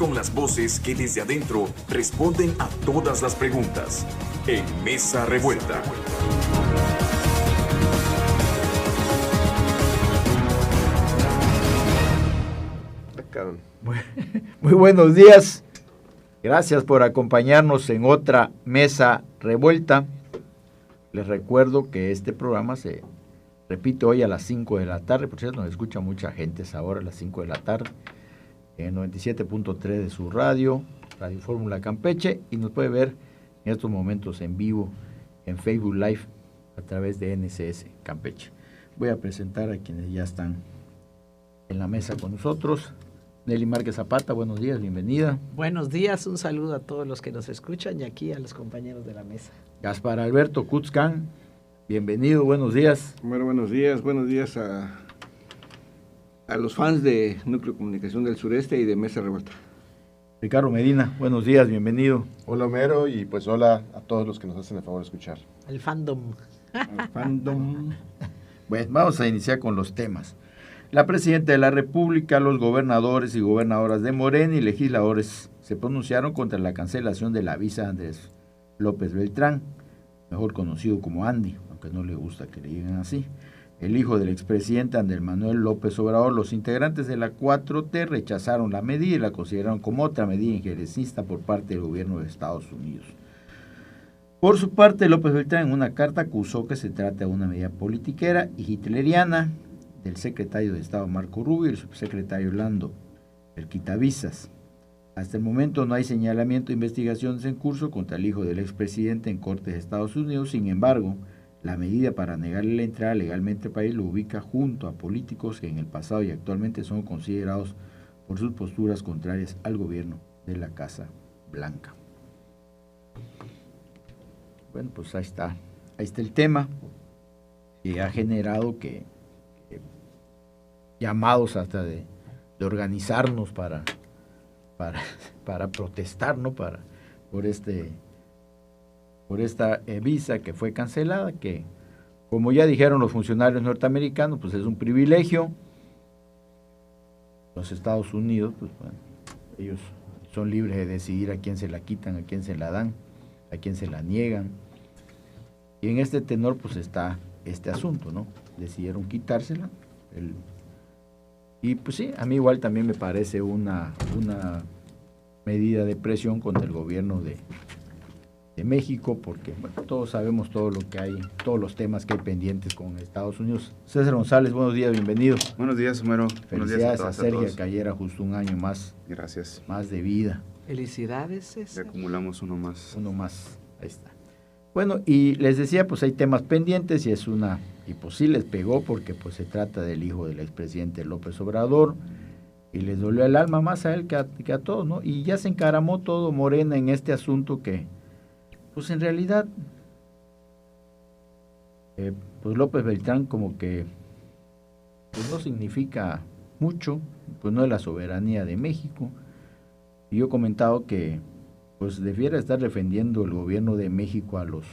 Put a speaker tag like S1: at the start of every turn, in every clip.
S1: con las voces que desde adentro responden a todas las preguntas. En Mesa Revuelta.
S2: Muy buenos días. Gracias por acompañarnos en otra Mesa Revuelta. Les recuerdo que este programa se repite hoy a las 5 de la tarde. Por cierto, nos escucha mucha gente esa hora, a las 5 de la tarde, en 97.3 de su radio, Radio Fórmula Campeche, y nos puede ver en estos momentos en vivo en Facebook Live a través de NCS Campeche. Voy a presentar a quienes ya están en la mesa con nosotros. Nelly Márquez Zapata, buenos días, bienvenida.
S3: Buenos días, un saludo a todos los que nos escuchan y aquí a los compañeros de la mesa.
S2: Gaspar Alberto Kutzkan, bienvenido, buenos días.
S4: Bueno, buenos días a los fans de Núcleo Comunicación del Sureste y de Mesa Revuelta.
S2: Ricardo Medina, buenos días, bienvenido.
S5: Hola Homero y pues hola a todos los que nos hacen el favor de escuchar.
S3: El fandom.
S4: El fandom.
S2: Bueno, vamos a iniciar con los temas. La Presidenta de la República, los gobernadores y gobernadoras de Morena y legisladores se pronunciaron contra la cancelación de la visa de Andrés López Beltrán, mejor conocido como Andy, aunque no le gusta que le digan así, el hijo del expresidente Andrés Manuel López Obrador. Los integrantes de la 4T rechazaron la medida y la consideraron como otra medida injerencista por parte del gobierno de Estados Unidos. Por su parte, López Beltrán en una carta acusó que se trata de una medida politiquera y hitleriana del secretario de Estado Marco Rubio y el subsecretario Orlando, el quitavisas. Hasta el momento no hay señalamiento de investigaciones en curso contra el hijo del expresidente en cortes de Estados Unidos. Sin embargo, la medida para negarle la entrada legalmente al país lo ubica junto a políticos que en el pasado y actualmente son considerados por sus posturas contrarias al gobierno de la Casa Blanca. Bueno, pues ahí está el tema que ha generado que llamados hasta de organizarnos para protestar, ¿no? Por esta visa que fue cancelada, que como ya dijeron los funcionarios norteamericanos, pues es un privilegio. Los Estados Unidos, pues bueno, ellos son libres de decidir a quién se la quitan, a quién se la dan, a quién se la niegan. Y en este tenor pues está este asunto, ¿no? Decidieron quitársela. Y pues sí, a mí igual también me parece una medida de presión contra el gobierno de México, porque bueno, todos sabemos todo lo que hay, todos los temas que hay pendientes con Estados Unidos. César González, buenos días, bienvenido.
S5: Buenos días, Homero.
S2: Felicidades a Sergio Cayera, justo un año más.
S5: Gracias.
S2: Más de vida.
S3: Felicidades, César.
S5: Acumulamos uno más.
S2: Uno más, ahí está. Bueno, y les decía, pues hay temas pendientes y pues sí les pegó porque pues se trata del hijo del expresidente López Obrador y les dolió el alma más a él que a todos, ¿no? Y ya se encaramó todo Morena en este asunto que, pues en realidad, pues López Beltrán como que pues no significa mucho, pues no es la soberanía de México. Y yo he comentado que pues debiera estar defendiendo el gobierno de México a los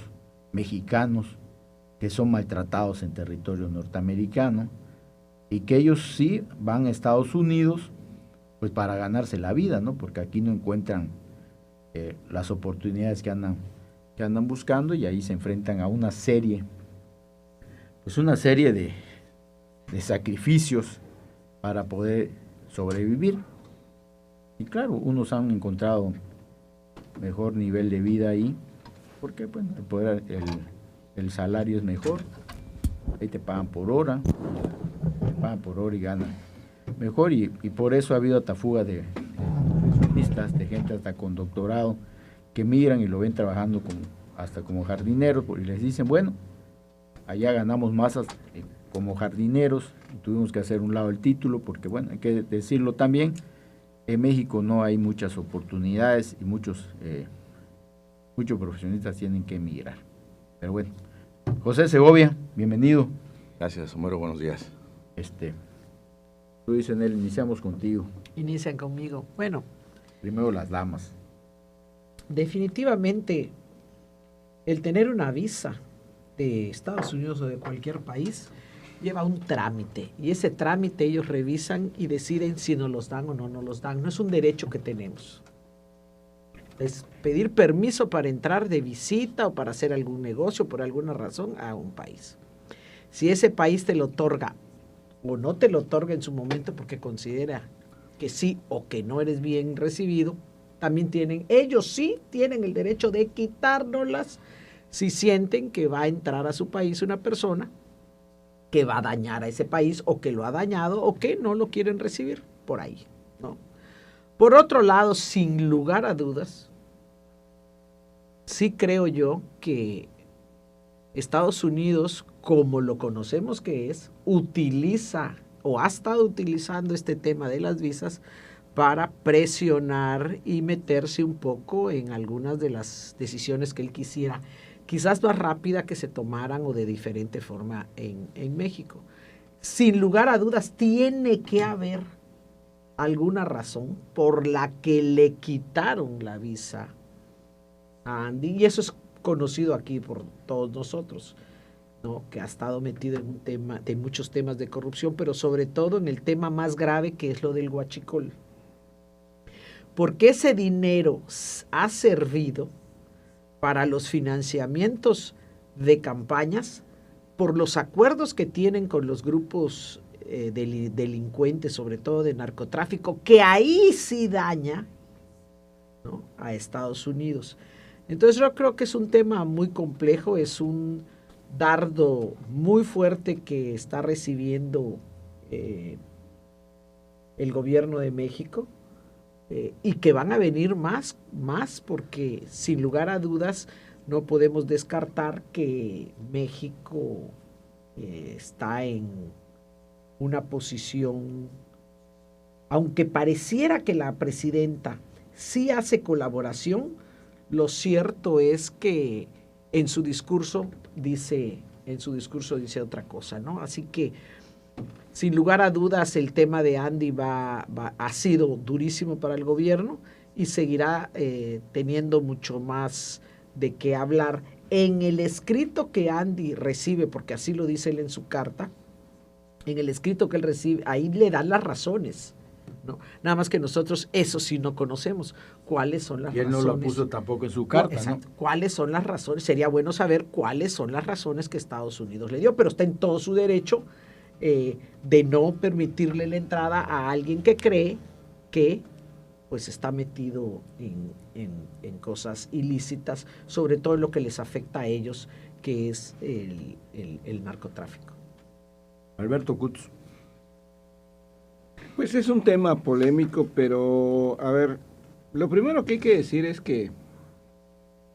S2: mexicanos que son maltratados en territorio norteamericano y que ellos sí van a Estados Unidos pues para ganarse la vida, ¿no? Porque aquí no encuentran las oportunidades que andan buscando y ahí se enfrentan a una serie de sacrificios para poder sobrevivir. Y claro, unos han encontrado mejor nivel de vida ahí, porque bueno, el salario es mejor, ahí te pagan por hora y ganan mejor, y por eso ha habido fuga de profesionistas, de gente hasta con doctorado, que migran y lo ven trabajando hasta como jardineros, y les dicen, bueno, allá ganamos más como jardineros, y tuvimos que hacer un lado el título, porque bueno, hay que decirlo también, en México no hay muchas oportunidades y muchos profesionistas tienen que emigrar. Pero bueno, José Segovia, bienvenido.
S5: Gracias, Homero, buenos días.
S2: Tú dices, Nelly, iniciamos contigo.
S3: Inician conmigo. Bueno.
S2: Primero las damas.
S3: Definitivamente, el tener una visa de Estados Unidos o de cualquier país lleva un trámite y ese trámite ellos revisan y deciden si nos los dan o no nos los dan. No es un derecho que tenemos. Es pedir permiso para entrar de visita o para hacer algún negocio por alguna razón a un país. Si ese país te lo otorga o no te lo otorga en su momento porque considera que sí o que no eres bien recibido, también ellos sí tienen el derecho de quitárnoslas si sienten que va a entrar a su país una persona que va a dañar a ese país o que lo ha dañado o que no lo quieren recibir por ahí, ¿no? Por otro lado, sin lugar a dudas, sí creo yo que Estados Unidos, como lo conocemos que es, utiliza o ha estado utilizando este tema de las visas para presionar y meterse un poco en algunas de las decisiones que él quisiera, quizás más rápida que se tomaran o de diferente forma en México. Sin lugar a dudas, tiene que haber alguna razón por la que le quitaron la visa a Andy, y eso es conocido aquí por todos nosotros, ¿no? Que ha estado metido en un tema, de muchos temas de corrupción, pero sobre todo en el tema más grave que es lo del huachicol. Porque ese dinero ha servido para los financiamientos de campañas por los acuerdos que tienen con los grupos delincuentes, sobre todo de narcotráfico, que ahí sí daña, ¿no?, a Estados Unidos. Entonces yo creo que es un tema muy complejo, es un dardo muy fuerte que está recibiendo el gobierno de México, y que van a venir más, porque sin lugar a dudas no podemos descartar que México está en una posición, aunque pareciera que la presidenta sí hace colaboración, lo cierto es que en su discurso dice otra cosa, ¿no? Así que sin lugar a dudas, el tema de Andy ha sido durísimo para el gobierno y seguirá teniendo mucho más de qué hablar. En el escrito que Andy recibe, porque así lo dice él en su carta, en el escrito que él recibe, ahí le dan las razones, ¿no? Nada más que nosotros eso sí no conocemos. ¿Cuáles son las razones?
S2: Y él no lo puso tampoco en su carta, ¿no?
S3: ¿Cuáles son las razones? Sería bueno saber cuáles son las razones que Estados Unidos le dio, pero está en todo su derecho de no permitirle la entrada a alguien que cree que pues está metido en cosas ilícitas, sobre todo en lo que les afecta a ellos, que es el narcotráfico.
S2: Alberto Kutz.
S4: Pues es un tema polémico, pero a ver, lo primero que hay que decir es que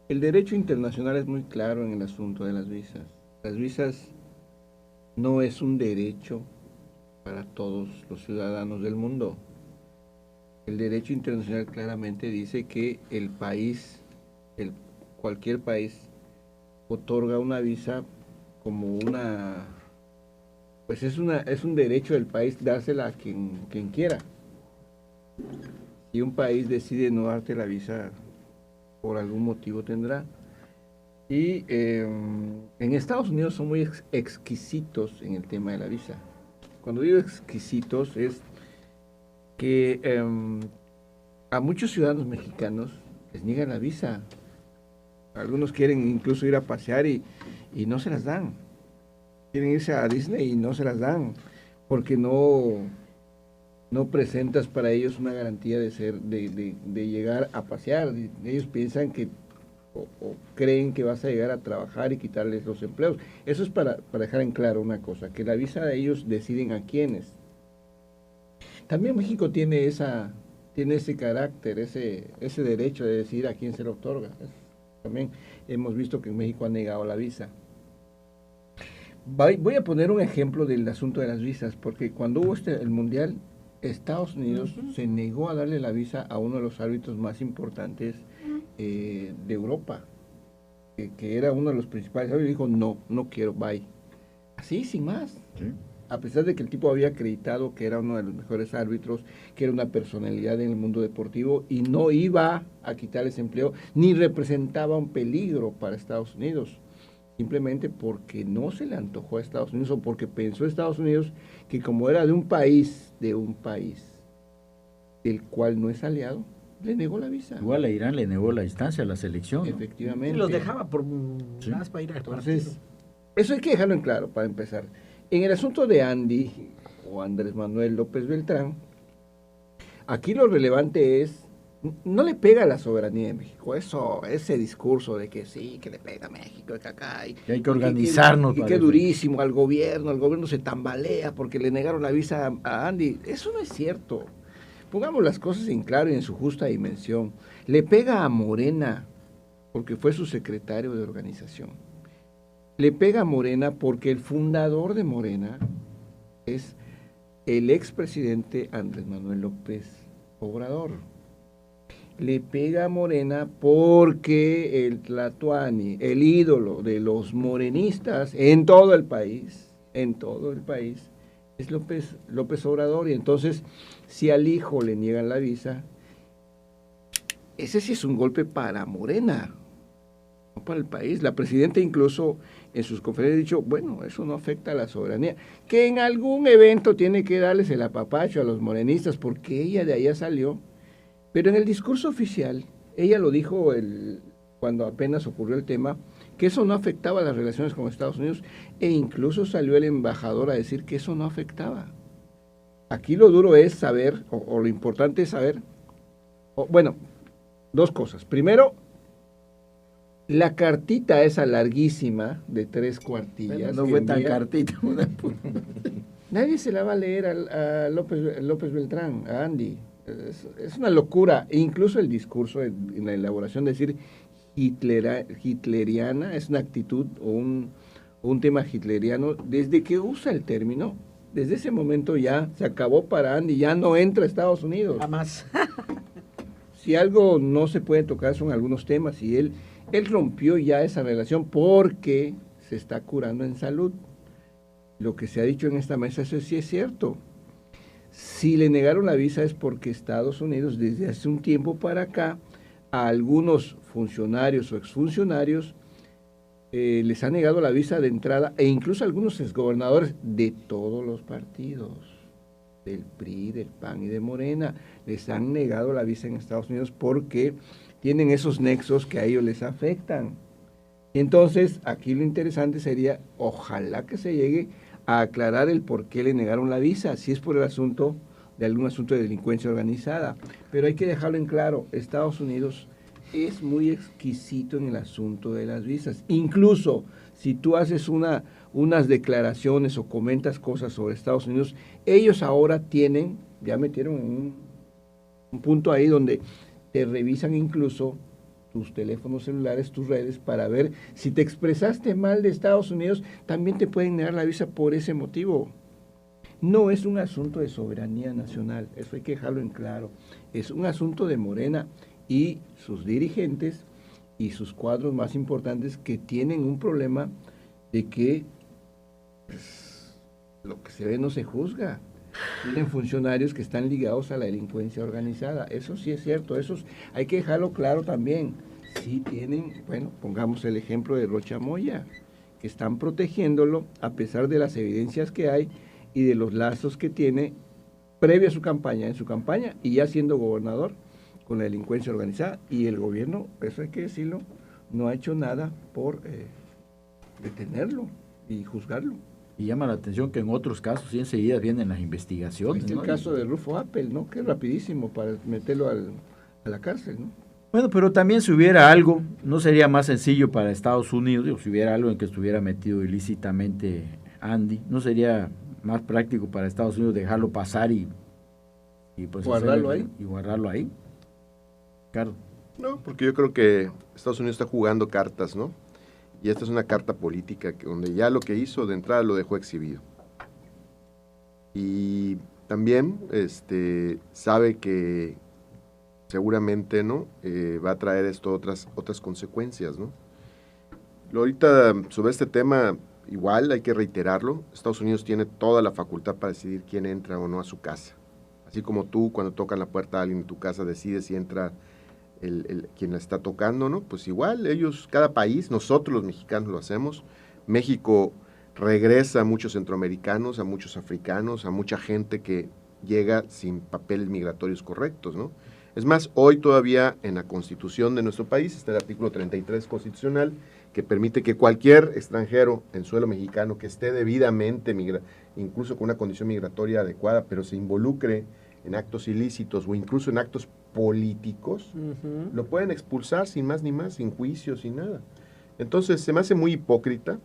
S4: el derecho internacional es muy claro en el asunto de las visas. Las visas no es un derecho para todos los ciudadanos del mundo. El derecho internacional claramente dice que el país, cualquier país, otorga una visa como una, pues es un derecho del país dársela a quien quiera. Si un país decide no darte la visa, por algún motivo tendrá. Y en Estados Unidos son muy exquisitos en el tema de la visa. Cuando digo exquisitos es que a muchos ciudadanos mexicanos les niegan la visa. Algunos quieren incluso ir a pasear y no se las dan. Quieren irse a Disney y no se las dan, porque no presentas para ellos una garantía de llegar a pasear. Ellos piensan que o creen que vas a llegar a trabajar y quitarles los empleos. Eso es para dejar en claro una cosa, que la visa de ellos deciden a quiénes. También México tiene ese carácter, ese derecho de decidir a quién se le otorga. También hemos visto que en México han negado la visa. Voy a poner un ejemplo del asunto de las visas, porque cuando hubo el Mundial, Estados Unidos se negó a darle la visa a uno de los árbitros más importantes de Europa, que era uno de los principales, y dijo, no quiero, bye. Así, sin más. ¿Sí? A pesar de que el tipo había acreditado que era uno de los mejores árbitros, que era una personalidad en el mundo deportivo y no iba a quitar ese empleo, ni representaba un peligro para Estados Unidos. simplemente porque no se le antojó a Estados Unidos o porque pensó Estados Unidos que como era de un país del cual no es aliado, le negó la visa.
S2: Igual a Irán le negó la distancia a la selección, ¿no?
S4: Efectivamente.
S3: Y los dejaba por
S2: Sí.
S3: más para ir a
S4: Entonces, eso hay que dejarlo en claro para empezar. En el asunto de Andy o Andrés Manuel López Beltrán, aquí lo relevante es, no le pega a la soberanía de México, ese discurso de que sí, que le pega a México, que acá
S2: Que hay que organizarnos
S4: y
S2: para
S4: qué
S2: eso.
S4: durísimo al gobierno, el gobierno se tambalea porque le negaron la visa a Andy. Eso no es cierto. Pongamos las cosas en claro y en su justa dimensión. Le pega a Morena porque fue su secretario de organización. Le pega a Morena porque el fundador de Morena es el expresidente Andrés Manuel López Obrador. Le pega a Morena porque el Tlatoani, el ídolo de los morenistas en todo el país, es López Obrador. Y entonces, si al hijo le niegan la visa, ese sí es un golpe para Morena, no para el país. La presidenta incluso en sus conferencias ha dicho, bueno, eso no afecta a la soberanía, que en algún evento tiene que darles el apapacho a los morenistas porque ella de allá salió. Pero en el discurso oficial, ella lo dijo cuando apenas ocurrió el tema, que eso no afectaba las relaciones con Estados Unidos, e incluso salió el embajador a decir que eso no afectaba. Aquí lo duro es saber, o lo importante es saber, bueno, dos cosas. Primero, la cartita esa larguísima de 3 cuartillas.
S2: No
S4: que
S2: fue tan
S4: envía,
S2: cartita.
S4: nadie se la va a leer a López Beltrán, a Andy. Es una locura. E incluso el discurso en la elaboración, decir hitleriana, es una actitud o un tema hitleriano. Desde que usa el término, desde ese momento ya se acabó para Andy, ya no entra a Estados Unidos.
S3: Jamás.
S4: Si algo no se puede tocar son algunos temas, y él rompió ya esa relación porque se está curando en salud. Lo que se ha dicho en esta mesa, eso sí es cierto. Si le negaron la visa es porque Estados Unidos desde hace un tiempo para acá a algunos funcionarios o exfuncionarios les ha negado la visa de entrada, e incluso a algunos exgobernadores de todos los partidos, del PRI, del PAN y de Morena, les han negado la visa en Estados Unidos porque tienen esos nexos que a ellos les afectan. Entonces, aquí lo interesante sería, ojalá que se llegue a aclarar el por qué le negaron la visa, si es por el asunto de algún asunto de delincuencia organizada. Pero hay que dejarlo en claro, Estados Unidos es muy exquisito en el asunto de las visas. Incluso si tú haces unas declaraciones o comentas cosas sobre Estados Unidos, ellos ahora ya metieron un punto ahí donde te revisan incluso tus teléfonos celulares, tus redes, para ver si te expresaste mal de Estados Unidos, también te pueden negar la visa por ese motivo. No es un asunto de soberanía nacional, eso hay que dejarlo en claro. Es un asunto de Morena y sus dirigentes y sus cuadros más importantes, que tienen un problema de que pues, lo que se ve no se juzga. Tienen funcionarios que están ligados a la delincuencia organizada. Eso sí es cierto, hay que dejarlo claro también. Sí tienen, bueno, pongamos el ejemplo de Rocha Moya, que están protegiéndolo a pesar de las evidencias que hay y de los lazos que tiene previo a su campaña, en su campaña y ya siendo gobernador, con la delincuencia organizada. Y el gobierno, eso hay que decirlo, no ha hecho nada por detenerlo y juzgarlo.
S2: Y llama la atención que en otros casos sí enseguida vienen las investigaciones,
S4: Este
S2: ¿no?
S4: el caso de Rufo Appel, ¿no? Que es rapidísimo para meterlo a la cárcel, ¿no?
S2: Bueno, pero también si hubiera algo, ¿no sería más sencillo para Estados Unidos? Digo, si hubiera algo en que estuviera metido ilícitamente Andy, ¿no sería más práctico para Estados Unidos dejarlo pasar y pues
S4: guardarlo ahí?
S2: Y guardarlo ahí. Claro.
S5: No, porque yo creo que Estados Unidos está jugando cartas, ¿no? Y esta es una carta política donde ya lo que hizo de entrada lo dejó exhibido. Y también sabe que seguramente, ¿no? Va a traer esto otras consecuencias, ¿no? Ahorita sobre este tema igual hay que reiterarlo. Estados Unidos tiene toda la facultad para decidir quién entra o no a su casa. Así como tú, cuando tocan la puerta a alguien en tu casa, decides si entra quien la está tocando, ¿no? Pues igual, ellos, cada país, nosotros los mexicanos lo hacemos. México regresa a muchos centroamericanos, a muchos africanos, a mucha gente que llega sin papeles migratorios correctos, ¿no? Es más, hoy todavía en la Constitución de nuestro país está el artículo 33 constitucional que permite que cualquier extranjero en suelo mexicano que esté debidamente, incluso con una condición migratoria adecuada, pero se involucre en actos ilícitos o incluso en actos políticos, lo pueden expulsar sin más ni más, sin juicio, sin nada. Entonces, se me hace muy hipócrita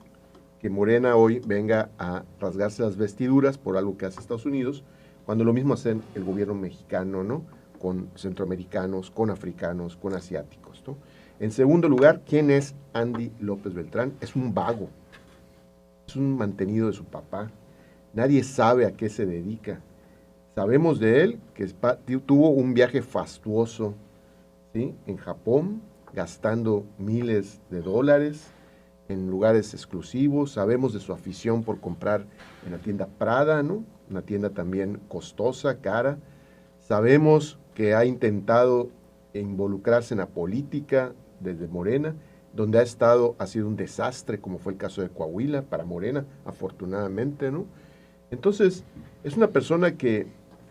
S5: que Morena hoy venga a rasgarse las vestiduras por algo que hace Estados Unidos, cuando lo mismo hace el gobierno mexicano, ¿no? Con centroamericanos, con africanos, con asiáticos, ¿no? En segundo lugar, ¿quién es Andy López Beltrán? Es un vago, es un mantenido de su papá. Nadie sabe a qué se dedica. Sabemos de él que tuvo un viaje fastuoso, ¿sí? En Japón, gastando miles de dólares en lugares exclusivos. Sabemos de su afición por comprar en la tienda Prada, ¿no? Una tienda también costosa, cara. Sabemos que ha intentado involucrarse en la política desde Morena, donde ha sido un desastre, como fue el caso de Coahuila, para Morena, afortunadamente, ¿no? Entonces, es una persona que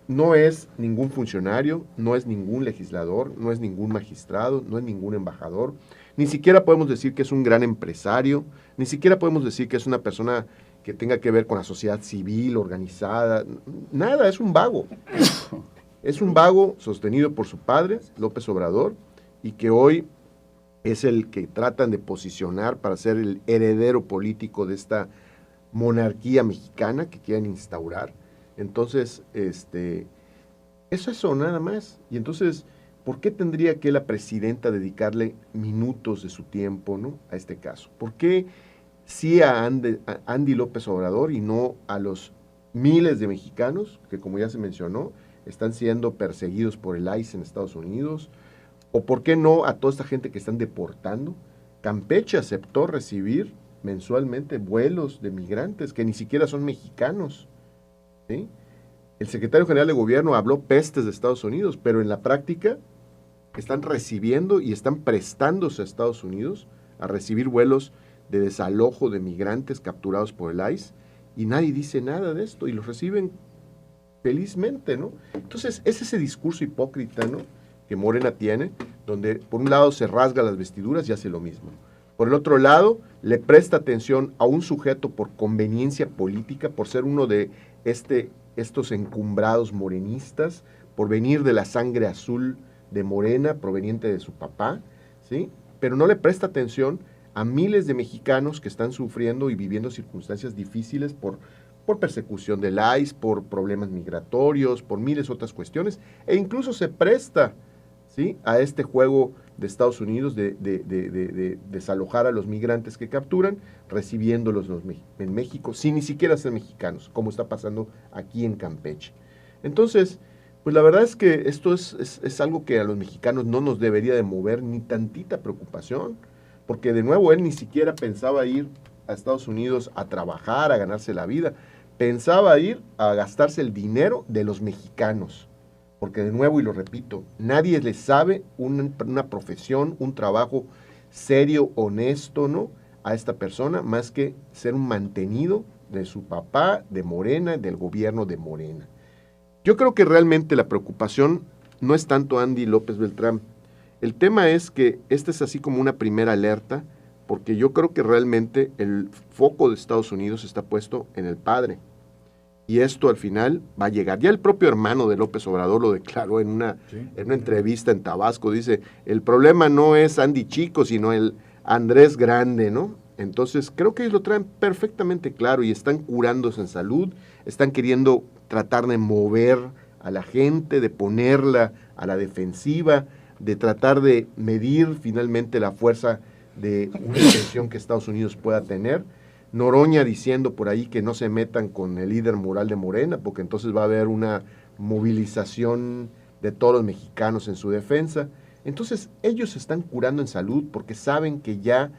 S5: no es ningún funcionario, no es ningún legislador, no es ningún magistrado, no es ningún embajador, ni siquiera podemos decir que es un gran empresario, ni siquiera podemos decir que es una persona que tenga que ver con la sociedad civil, organizada, nada, es un vago. Es un vago sostenido por su padre, López Obrador, y que hoy es el que tratan de posicionar para ser el heredero político de esta monarquía mexicana que quieren instaurar. Entonces, es eso nada más. Y entonces, ¿por qué tendría que la presidenta dedicarle minutos de su tiempo, ¿no? A este caso? ¿Por qué sí a Andy López Obrador y no a los miles de mexicanos que, como ya se mencionó, están siendo perseguidos por el ICE en Estados Unidos? ¿O por qué no a toda esta gente que están deportando? Campeche aceptó recibir mensualmente vuelos de migrantes que ni siquiera son mexicanos, ¿sí? El secretario general de gobierno habló pestes de Estados Unidos, pero en la práctica están recibiendo y están prestándose a Estados Unidos a recibir vuelos de desalojo de migrantes capturados por el ICE, y nadie dice nada de esto, y los reciben felizmente, ¿no? Entonces, es ese discurso hipócrita, ¿no?, que Morena tiene, donde por un lado se rasga las vestiduras y hace lo mismo. Por el otro lado, le presta atención a un sujeto por conveniencia política, por ser uno de estos encumbrados morenistas, por venir de la sangre azul de Morena, proveniente de su papá, ¿sí? Pero no le presta atención a miles de mexicanos que están sufriendo y viviendo circunstancias difíciles por persecución del ICE, por problemas migratorios, por miles de otras cuestiones, e incluso se presta, ¿sí?, a este juego de Estados Unidos de desalojar a los migrantes que capturan, recibiéndolos en México, sin ni siquiera ser mexicanos, como está pasando aquí en Campeche. Entonces, pues la verdad es que esto es algo que a los mexicanos no nos debería de mover ni tantita preocupación, porque de nuevo él ni siquiera pensaba ir a Estados Unidos a trabajar, a ganarse la vida, pensaba ir a gastarse el dinero de los mexicanos. Porque de nuevo, y lo repito, nadie le sabe una profesión, un trabajo serio, honesto, ¿no?, a esta persona, más que ser un mantenido de su papá, de Morena, del gobierno de Morena. Yo creo que realmente la preocupación no es tanto Andy López Beltrán. El tema es que esta es así como una primera alerta, porque yo creo que realmente el foco de Estados Unidos está puesto en el padre. Y esto al final va a llegar. Ya el propio hermano de López Obrador lo declaró en una entrevista en Tabasco. Dice, el problema no es Andy Chico, sino el Andrés Grande, ¿no? Entonces creo que ellos lo traen perfectamente claro y están curándose en salud, están queriendo tratar de mover a la gente, de ponerla a la defensiva, de tratar de medir finalmente la fuerza de una intención que Estados Unidos pueda tener. Noroña diciendo por ahí que no se metan con el líder moral de Morena, porque entonces va a haber una movilización de todos los mexicanos en su defensa. Entonces ellos se están curando en salud porque saben que ya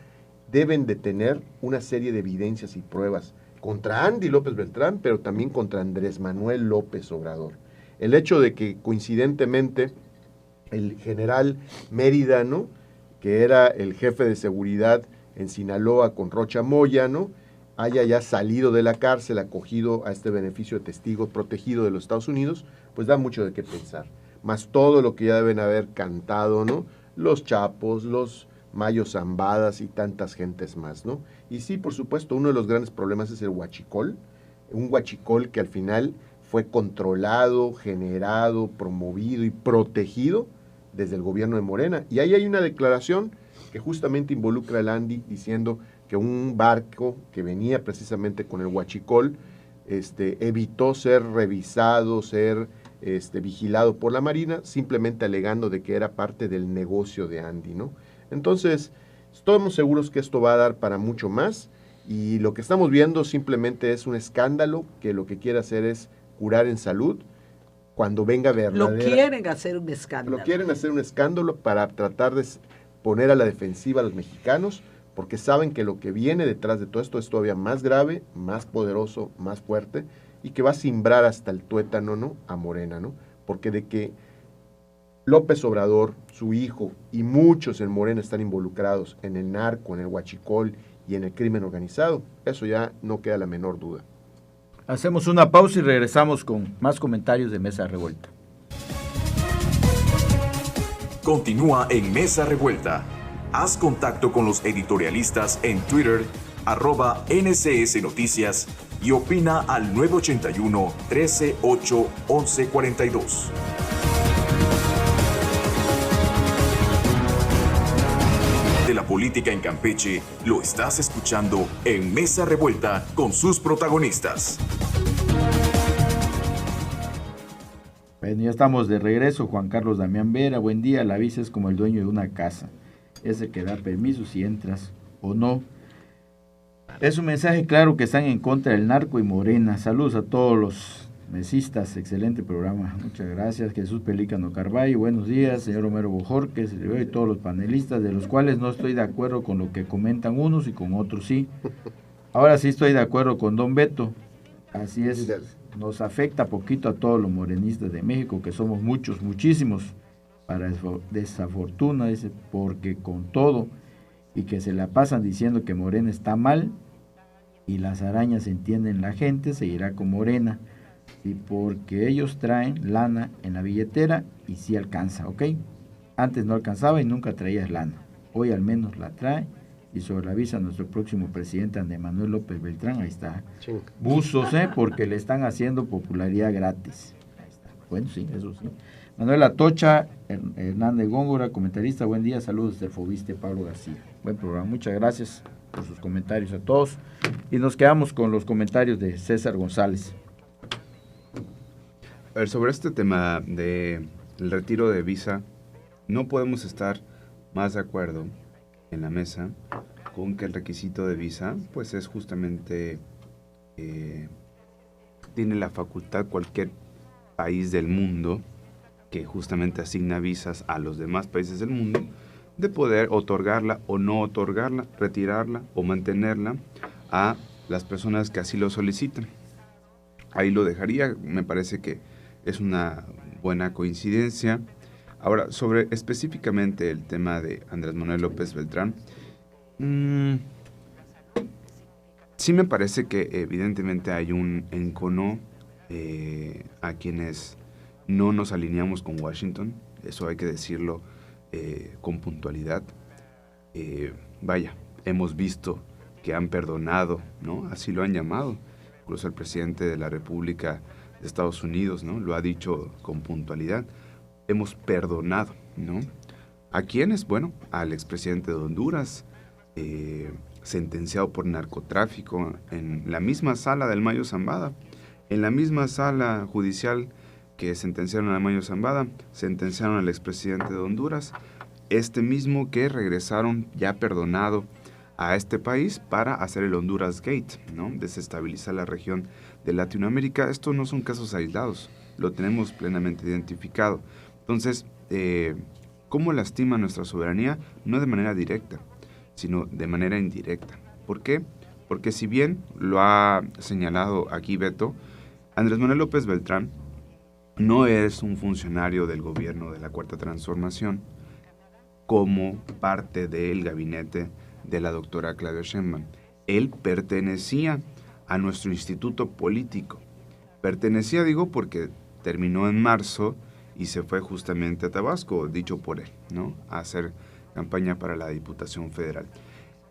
S5: deben de tener una serie de evidencias y pruebas contra Andy López Beltrán, pero también contra Andrés Manuel López Obrador. El hecho de que coincidentemente el general Mérida, ¿no?, que era el jefe de seguridad en Sinaloa con Rocha Moya, ¿no?, haya ya salido de la cárcel, acogido a este beneficio de testigo protegido de los Estados Unidos, pues da mucho de qué pensar. Más todo lo que ya deben haber cantado, ¿no?, los Chapos, los Mayo Zambadas y tantas gentes más, ¿no? Y sí, por supuesto, uno de los grandes problemas es el huachicol, un huachicol que al final fue controlado, generado, promovido y protegido desde el gobierno de Morena. Y ahí hay una declaración que justamente involucra al Andy diciendo que un barco que venía precisamente con el huachicol evitó ser revisado, ser vigilado por la Marina, simplemente alegando de que era parte del negocio de Andy, ¿no? Entonces, estamos seguros que esto va a dar para mucho más, y lo que estamos viendo simplemente es un escándalo que lo que quiere hacer es curar en salud cuando venga verdadera...
S3: Lo quieren hacer un escándalo.
S5: Lo quieren hacer un escándalo para tratar de poner a la defensiva a los mexicanos, porque saben que lo que viene detrás de todo esto es todavía más grave, más poderoso, más fuerte, y que va a simbrar hasta el tuétano, ¿no?, a Morena, ¿no? Porque de que López Obrador, su hijo y muchos en Morena están involucrados en el narco, en el huachicol y en el crimen organizado, eso ya no queda la menor duda.
S2: Hacemos una pausa y regresamos con más comentarios de Mesa Revuelta.
S1: Continúa en Mesa Revuelta. Haz contacto con los editorialistas en Twitter, @NCS Noticias, y opina al 981-138-1142. De la política en Campeche, lo estás escuchando en Mesa Revuelta con sus protagonistas.
S2: Bueno, ya estamos de regreso. Juan Carlos Damián Vera, buen día. La visa es como el dueño de una casa. Es el que da permiso si entras o no. Es un mensaje claro que están en contra del narco y Morena. Saludos a todos los mesistas. Excelente programa. Muchas gracias. Jesús Pelícano Carballo. Buenos días, señor Homero Bojorquez y todos los panelistas, de los cuales no estoy de acuerdo con lo que comentan unos y con otros sí. Ahora sí estoy de acuerdo con don Beto. Así es. Nos afecta poquito a todos los morenistas de México, que somos muchos, muchísimos, para desafortuna, dice, porque con todo y que se la pasan diciendo que Morena está mal y las arañas entienden la gente, seguirá con Morena, y porque ellos traen lana en la billetera y sí alcanza, ¿ok? Antes no alcanzaba y nunca traías lana, hoy al menos la trae. Y sobre la visa, nuestro próximo presidente, Andrés Manuel López Beltrán, ahí está. Buzos, porque le están haciendo popularidad gratis. Ahí está. Bueno, sí, eso sí. Manuel Atocha, Hernández Góngora, comentarista, buen día, saludos del Fobiste Pablo García. Buen programa, muchas gracias por sus comentarios a todos. Y nos quedamos con los comentarios de César González.
S6: A ver, sobre este tema del retiro de visa, no podemos estar más de acuerdo en la mesa con que el requisito de visa pues es justamente tiene la facultad cualquier país del mundo que justamente asigna visas a los demás países del mundo de poder otorgarla o no otorgarla, retirarla o mantenerla a las personas que así lo solicitan. Ahí lo dejaría, me parece que es una buena coincidencia. Ahora, sobre específicamente el tema de Andrés Manuel López Beltrán, sí me parece que evidentemente hay un encono a quienes no nos alineamos con Washington, eso hay que decirlo con puntualidad. Vaya, hemos visto que han perdonado, ¿no? Así lo han llamado, incluso el presidente de la República de Estados Unidos, ¿no? Lo ha dicho con puntualidad. Hemos perdonado, ¿no? ¿A quiénes? Bueno, al expresidente de Honduras, sentenciado por narcotráfico en la misma sala del Mayo Zambada, en la misma sala judicial que sentenciaron a Mayo Zambada, sentenciaron al expresidente de Honduras, este mismo que regresaron ya perdonado a este país para hacer el Honduras Gate, ¿no? Desestabilizar la región de Latinoamérica. Estos no son casos aislados, lo tenemos plenamente identificado. Entonces, ¿cómo lastima nuestra soberanía? No de manera directa, sino de manera indirecta. ¿Por qué? Porque si bien lo ha señalado aquí Beto, Andrés Manuel López Beltrán no eres un funcionario del gobierno de la Cuarta Transformación como parte del gabinete de la doctora Claudia Sheinbaum. Él pertenecía a nuestro instituto político. Pertenecía, digo, porque terminó en marzo y se fue justamente a Tabasco, dicho por él, ¿no? A hacer campaña para la Diputación Federal.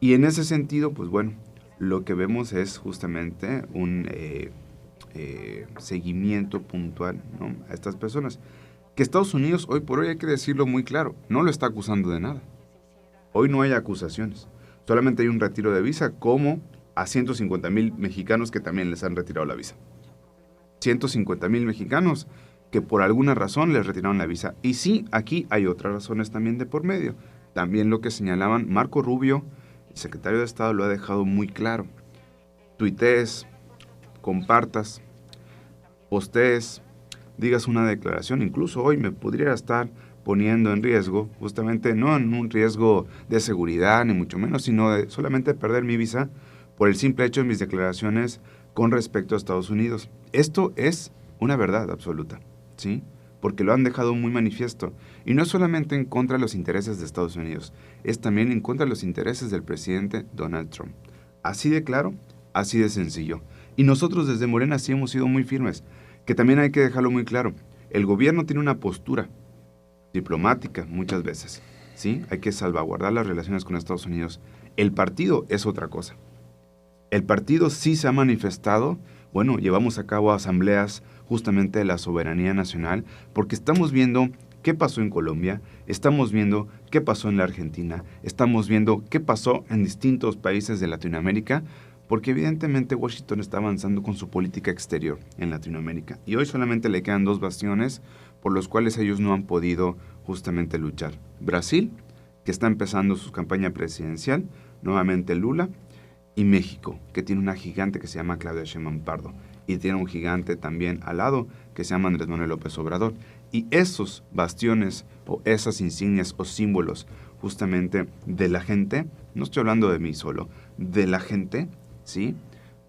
S6: Y en ese sentido, pues bueno, lo que vemos es justamente un seguimiento puntual, ¿no?, a estas personas. Que Estados Unidos, hoy por hoy, hay que decirlo muy claro, no lo está acusando de nada. Hoy no hay acusaciones. Solamente hay un retiro de visa, como a 150,000 mexicanos que también les han retirado la visa. 150,000 mexicanos que por alguna razón les retiraron la visa. Y sí, aquí hay otras razones también de por medio. También lo que señalaban Marco Rubio, el secretario de Estado, lo ha dejado muy claro. Tuitees, compartas, postees, digas una declaración, incluso hoy me podría estar poniendo en riesgo, justamente no en un riesgo de seguridad, ni mucho menos, sino de solamente perder mi visa por el simple hecho de mis declaraciones con respecto a Estados Unidos. Esto es una verdad absoluta, ¿sí? Porque lo han dejado muy manifiesto. Y no es solamente en contra de los intereses de Estados Unidos, es también en contra de los intereses del presidente Donald Trump. Así de claro, así de sencillo. Y nosotros desde Morena sí hemos sido muy firmes, que también hay que dejarlo muy claro. El gobierno tiene una postura diplomática muchas veces, ¿sí? Hay que salvaguardar las relaciones con Estados Unidos. El partido es otra cosa. El partido sí se ha manifestado. Bueno, llevamos a cabo asambleas justamente de la soberanía nacional, porque estamos viendo qué pasó en Colombia, estamos viendo qué pasó en la Argentina, estamos viendo qué pasó en distintos países de Latinoamérica, porque evidentemente Washington está avanzando con su política exterior en Latinoamérica. Y hoy solamente le quedan 2 bastiones por los cuales ellos no han podido justamente luchar. Brasil, que está empezando su campaña presidencial, nuevamente Lula, y México, que tiene una gigante que se llama Claudia Sheinbaum Pardo, y tiene un gigante también al lado que se llama Andrés Manuel López Obrador. Y esos bastiones o esas insignias o símbolos justamente de la gente, no estoy hablando de mí solo, de la gente, ¿sí?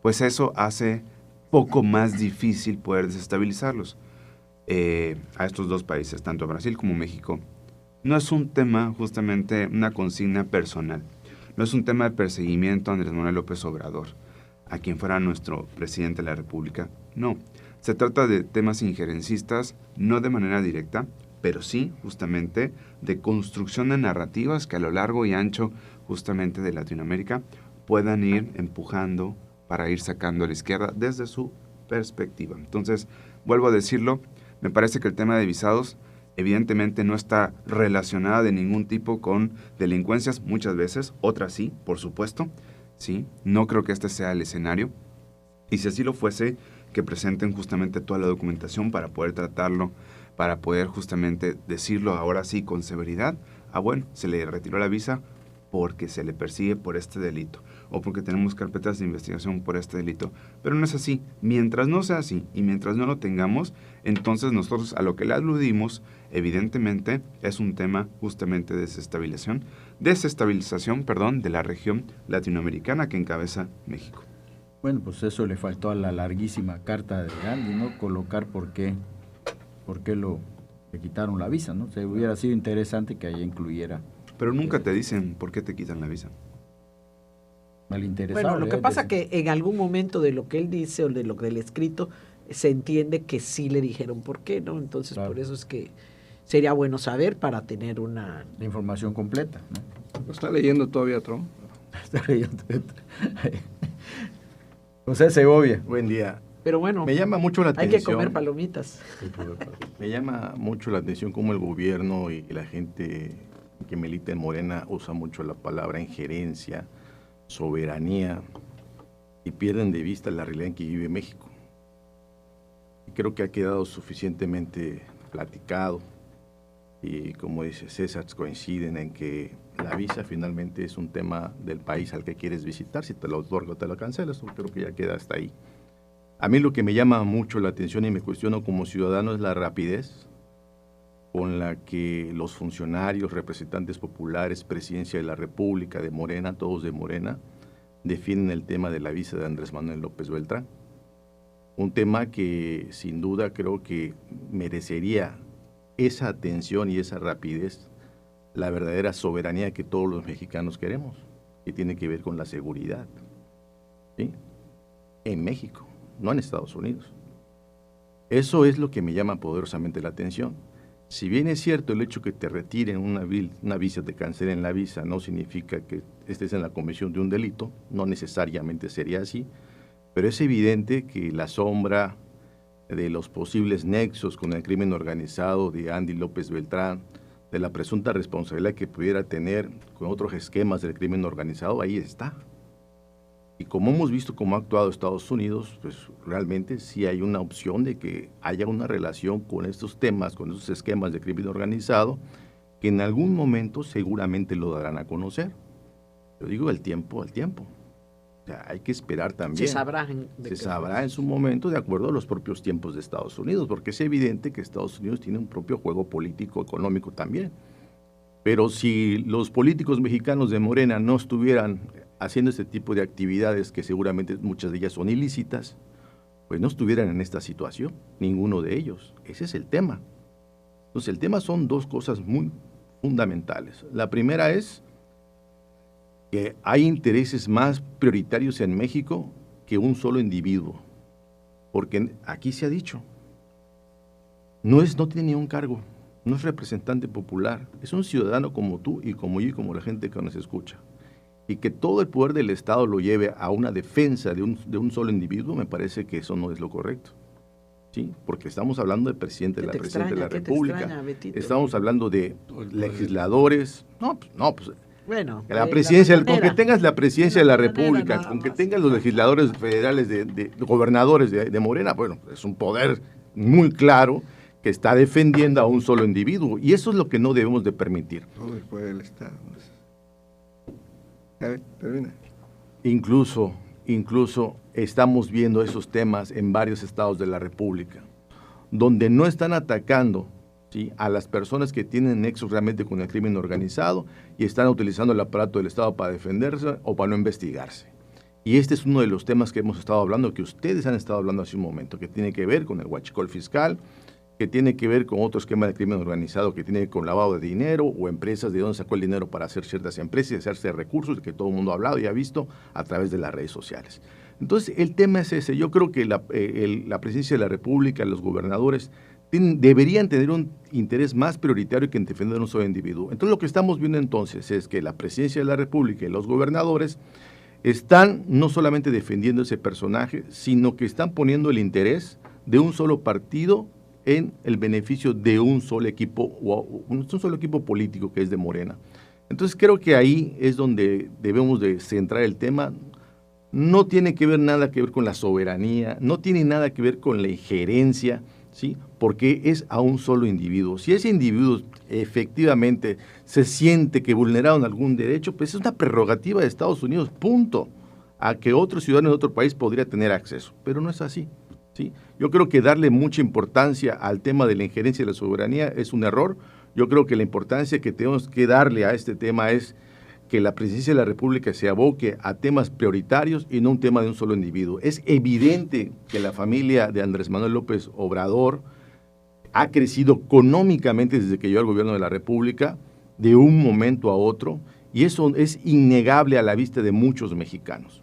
S6: Pues eso hace poco más difícil poder desestabilizarlos a estos 2 países, tanto Brasil como México. No es un tema justamente una consigna personal. No es un tema de perseguimiento a Andrés Manuel López Obrador, a quien fuera nuestro presidente de la República. No, se trata de temas injerencistas, no de manera directa, pero sí justamente de construcción de narrativas que a lo largo y ancho justamente de Latinoamérica puedan ir empujando para ir sacando a la izquierda desde su perspectiva. Entonces, vuelvo a decirlo, me parece que el tema de visados evidentemente no está relacionada de ningún tipo con delincuencias, muchas veces, otras sí, por supuesto, ¿sí? No creo que este sea el escenario. Y si así lo fuese, que presenten justamente toda la documentación para poder tratarlo, para poder justamente decirlo ahora sí con severidad. Bueno, se le retiró la visa porque se le persigue por este delito o porque tenemos carpetas de investigación por este delito. Pero no es así. Mientras no sea así y mientras no lo tengamos, entonces nosotros a lo que le aludimos, evidentemente, es un tema justamente de desestabilización de la región latinoamericana que encabeza México.
S2: Bueno, pues eso le faltó a la larguísima carta de Gandhi, ¿no? Colocar por qué le quitaron la visa, ¿no? Se hubiera sido interesante que ahí incluyera.
S6: Pero nunca te dicen por qué te quitan la visa.
S2: Malinteresado.
S3: Bueno, lo que pasa es que en algún momento de lo que él dice o de lo del escrito se entiende que sí le dijeron por qué, ¿no? Entonces, claro, por eso es que sería bueno saber para tener una...
S2: La información completa, ¿no?
S4: ¿Lo está leyendo todavía Trump?
S2: Está leyendo. José Segovia.
S7: Buen día.
S3: Pero bueno,
S7: me llama mucho la atención.
S3: Hay que comer palomitas.
S7: Me llama mucho la atención cómo el gobierno y la gente que milita en Morena usa mucho la palabra injerencia, soberanía, y pierden de vista la realidad en que vive México. Y creo que ha quedado suficientemente platicado, y como dice César, coinciden en que la visa finalmente es un tema del país al que quieres visitar. Si te lo otorgo, te lo cancelas. Creo que ya queda hasta ahí. A mí lo que me llama mucho la atención y me cuestiono como ciudadano es la rapidez con la que los funcionarios, representantes populares, Presidencia de la República, de Morena, todos de Morena, definen el tema de la visa de Andrés Manuel López Beltrán. Un tema que sin duda creo que merecería esa atención y esa rapidez, la verdadera soberanía que todos los mexicanos queremos, que tiene que ver con la seguridad, ¿sí? En México, no en Estados Unidos. Eso es lo que me llama poderosamente la atención. Si bien es cierto el hecho que te retiren una visa, te cancelen la visa, no significa que estés en la comisión de un delito, no necesariamente sería así, pero es evidente que la sombra de los posibles nexos con el crimen organizado de Andy López Beltrán, de la presunta responsabilidad que pudiera tener con otros esquemas del crimen organizado, ahí está. Y como hemos visto cómo ha actuado Estados Unidos, pues realmente sí hay una opción de que haya una relación con estos temas, con esos esquemas de crimen organizado, que en algún momento seguramente lo darán a conocer. Yo digo el tiempo al tiempo. O sea, hay que esperar también. Se sabrá en su momento de acuerdo a los propios tiempos de Estados Unidos, porque es evidente que Estados Unidos tiene un propio juego político, económico también. Pero si los políticos mexicanos de Morena no estuvieran haciendo este tipo de actividades, que seguramente muchas de ellas son ilícitas, pues no estuvieran en esta situación, ninguno de ellos. Ese es el tema. Entonces el tema son dos cosas muy fundamentales. La primera es que hay intereses más prioritarios en México que un solo individuo, porque aquí se ha dicho, no tiene ni un cargo, no es representante popular, es un ciudadano como tú y como yo y como la gente que nos escucha. Y que todo el poder del Estado lo lleve a una defensa de un solo individuo, me parece que eso no es lo correcto. ¿Sí? Porque estamos hablando del presidente de la República, estamos hablando de legisladores,
S3: bueno,
S7: la presidencia, con que tengas la presidencia de la República, con que tengas los legisladores federales, de gobernadores de Morena, bueno, es un poder muy claro que está defendiendo a un solo individuo, y eso es lo que no debemos de permitir.
S4: Todo el poder del Estado. A ver, termina.
S7: Incluso estamos viendo esos temas en varios estados de la República, donde no están atacando, ¿sí?, a las personas que tienen nexos realmente con el crimen organizado y están utilizando el aparato del Estado para defenderse o para no investigarse. Y este es uno de los temas que hemos estado hablando, que ustedes han estado hablando hace un momento, que tiene que ver con el huachicol fiscal, que tiene que ver con otro esquema de crimen organizado, que tiene que ver con lavado de dinero o empresas, de dónde sacó el dinero para hacer ciertas empresas y hacerse recursos, que todo el mundo ha hablado y ha visto a través de las redes sociales. Entonces, el tema es ese. Yo creo que la presidencia de la República, los gobernadores, deberían tener un interés más prioritario que en defender a un solo individuo. Entonces, lo que estamos viendo entonces es que la presidencia de la República y los gobernadores están no solamente defendiendo ese personaje, sino que están poniendo el interés de un solo partido en el beneficio de un solo equipo, o un solo equipo político que es de Morena. Entonces creo que ahí es donde debemos de centrar el tema. No tiene nada que ver con la soberanía, no tiene nada que ver con la injerencia, ¿sí?, porque es a un solo individuo. Si ese individuo efectivamente se siente que vulneraron algún derecho, pues es una prerrogativa de Estados Unidos, punto, a que otro ciudadano de otro país podría tener acceso, pero no es así. ¿Sí? Yo creo que darle mucha importancia al tema de la injerencia de la soberanía es un error. Yo creo que la importancia que tenemos que darle a este tema es que la presidencia de la República se aboque a temas prioritarios y no un tema de un solo individuo. Es evidente que la familia de Andrés Manuel López Obrador ha crecido económicamente desde que llegó al gobierno de la República, de un momento a otro, y eso es innegable a la vista de muchos mexicanos.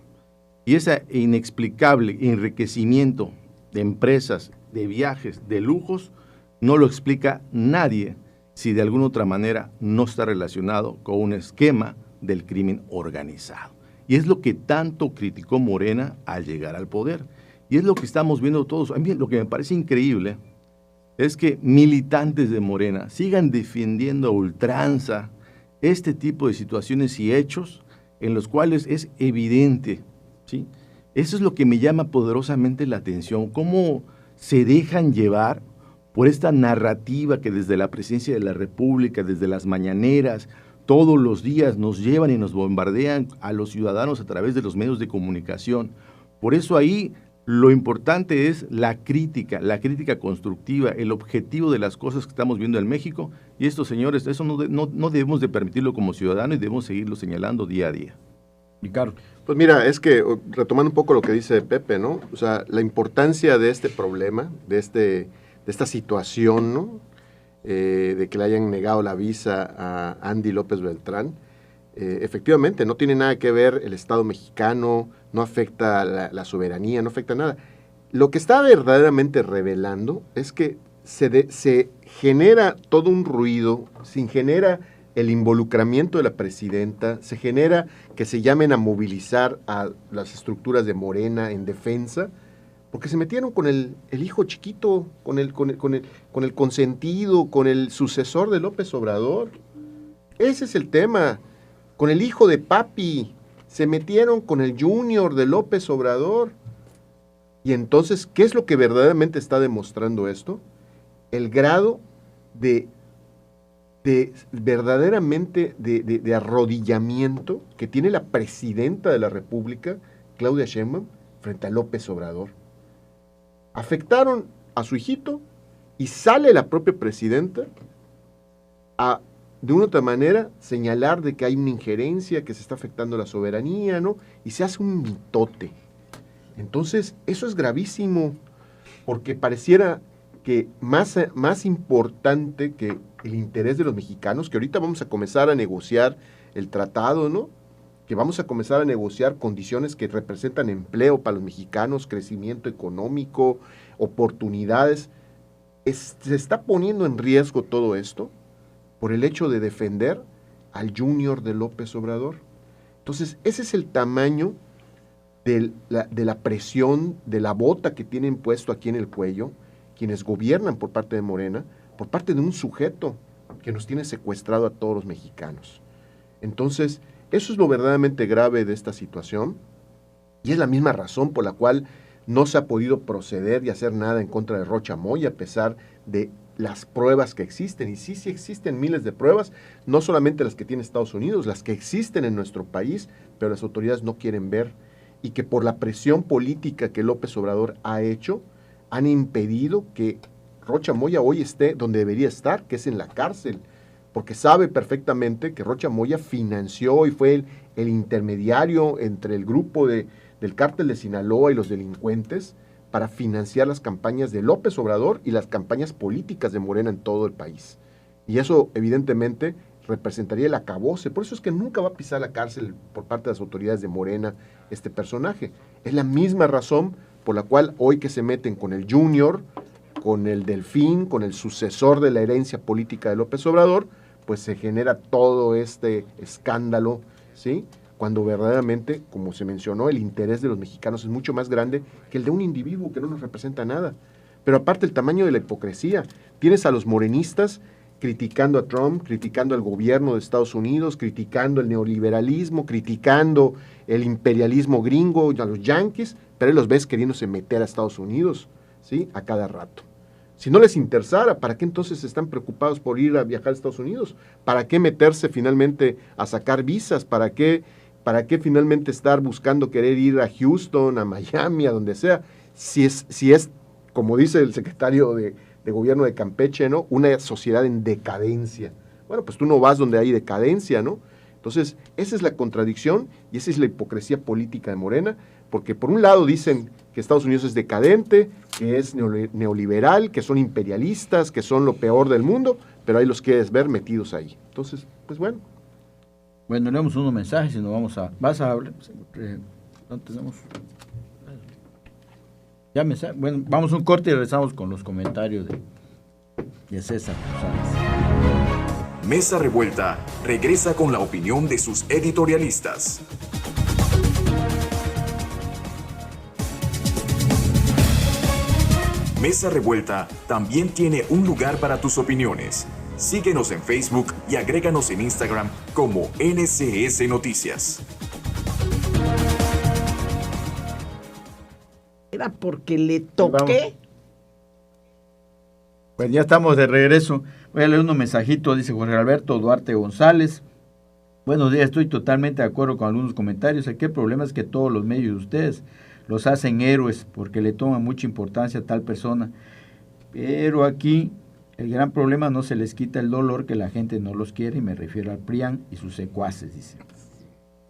S7: Y ese inexplicable enriquecimiento de empresas, de viajes, de lujos, no lo explica nadie si de alguna otra manera no está relacionado con un esquema del crimen organizado. Y es lo que tanto criticó Morena al llegar al poder. Y es lo que estamos viendo todos. A mí lo que me parece increíble es que militantes de Morena sigan defendiendo a ultranza este tipo de situaciones y hechos en los cuales es evidente, ¿sí? Eso es lo que me llama poderosamente la atención, cómo se dejan llevar por esta narrativa que desde la presidencia de la República, desde las mañaneras, todos los días nos llevan y nos bombardean a los ciudadanos a través de los medios de comunicación. Por eso ahí lo importante es la crítica constructiva, el objetivo de las cosas que estamos viendo en México. Y estos señores, eso no debemos de permitirlo como ciudadanos y debemos seguirlo señalando día a día.
S2: Ricardo.
S5: Pues mira, es que retomando un poco lo que dice Pepe, ¿no? O sea, la importancia de este problema, de esta situación, ¿no? De que le hayan negado la visa a Andy López Beltrán, efectivamente, no tiene nada que ver el Estado mexicano, no afecta la soberanía, no afecta nada. Lo que está verdaderamente revelando es que se genera todo un ruido, se genera el involucramiento de la presidenta, se genera que se llamen a movilizar a las estructuras de Morena en defensa, porque se metieron con el hijo chiquito, con el consentido, con el sucesor de López Obrador. Ese es el tema. Con el hijo de papi, se metieron con el junior de López Obrador. Y entonces, ¿qué es lo que verdaderamente está demostrando esto? El grado de verdaderamente de arrodillamiento que tiene la presidenta de la República, Claudia Sheinbaum, frente a López Obrador. Afectaron a su hijito y sale la propia presidenta a, de una u otra manera, señalar de que hay una injerencia, que se está afectando la soberanía, ¿no? Y se hace un mitote. Entonces, eso es gravísimo, porque pareciera que más importante que el interés de los mexicanos, que ahorita vamos a comenzar a negociar el tratado, ¿no? Que vamos a comenzar a negociar condiciones que representan empleo para los mexicanos, crecimiento económico, oportunidades. Se está poniendo en riesgo todo esto por el hecho de defender al junior de López Obrador. Entonces, ese es el tamaño de la presión, de la bota que tienen puesto aquí en el cuello, quienes gobiernan por parte de Morena, por parte de un sujeto que nos tiene secuestrado a todos los mexicanos. Entonces, eso es lo verdaderamente grave de esta situación, y es la misma razón por la cual no se ha podido proceder y hacer nada en contra de Rocha Moya, a pesar de las pruebas que existen. Y sí existen miles de pruebas, no solamente las que tiene Estados Unidos, las que existen en nuestro país, pero las autoridades no quieren ver, y que por la presión política que López Obrador ha hecho, han impedido que Rocha Moya hoy esté donde debería estar, que es en la cárcel, porque sabe perfectamente que Rocha Moya financió y fue el intermediario entre el grupo del cártel de Sinaloa y los delincuentes para financiar las campañas de López Obrador y las campañas políticas de Morena en todo el país. Y eso evidentemente representaría el acabose. Por eso es que nunca va a pisar la cárcel por parte de las autoridades de Morena este personaje. Es la misma razón por la cual hoy que se meten con el junior, con el delfín, con el sucesor de la herencia política de López Obrador, pues se genera todo este escándalo, ¿sí? Cuando verdaderamente, como se mencionó, el interés de los mexicanos es mucho más grande que el de un individuo que no nos representa nada. Pero aparte el tamaño de la hipocresía, tienes a los morenistas criticando a Trump, criticando al gobierno de Estados Unidos, criticando el neoliberalismo, criticando el imperialismo gringo, a los yanquis, pero ahí los ves queriéndose meter a Estados Unidos, ¿sí? A cada rato. Si no les interesara, ¿para qué entonces están preocupados por ir a viajar a Estados Unidos? ¿Para qué meterse finalmente a sacar visas? ¿Para qué finalmente estar buscando querer ir a Houston, a Miami, a donde sea? Si es como dice el secretario de gobierno de Campeche, ¿no? Una sociedad en decadencia. Bueno, pues tú no vas donde hay decadencia, ¿no? Entonces, esa es la contradicción y esa es la hipocresía política de Morena, porque por un lado dicen que Estados Unidos es decadente, que es neoliberal, que son imperialistas, que son lo peor del mundo, pero ahí los quieres ver metidos ahí. Entonces, pues bueno.
S2: Bueno, leemos unos mensajes y nos vamos a... ¿Vas a hablar? No tenemos... Ya mensaje. Bueno, vamos a un corte y regresamos con los comentarios de César González.
S1: Mesa Revuelta regresa con la opinión de sus editorialistas. Mesa Revuelta también tiene un lugar para tus opiniones. Síguenos en Facebook y agréganos en Instagram como NCS Noticias.
S3: Era porque le toqué.
S2: Pues ya estamos de regreso. Voy a leer unos mensajitos, dice Jorge Alberto Duarte González. Buenos días, estoy totalmente de acuerdo con algunos comentarios. Aquí el problema es que todos los medios de ustedes los hacen héroes porque le toman mucha importancia a tal persona. Pero aquí el gran problema no se les quita el dolor que la gente no los quiere, y me refiero al PRIAN y sus secuaces, dice.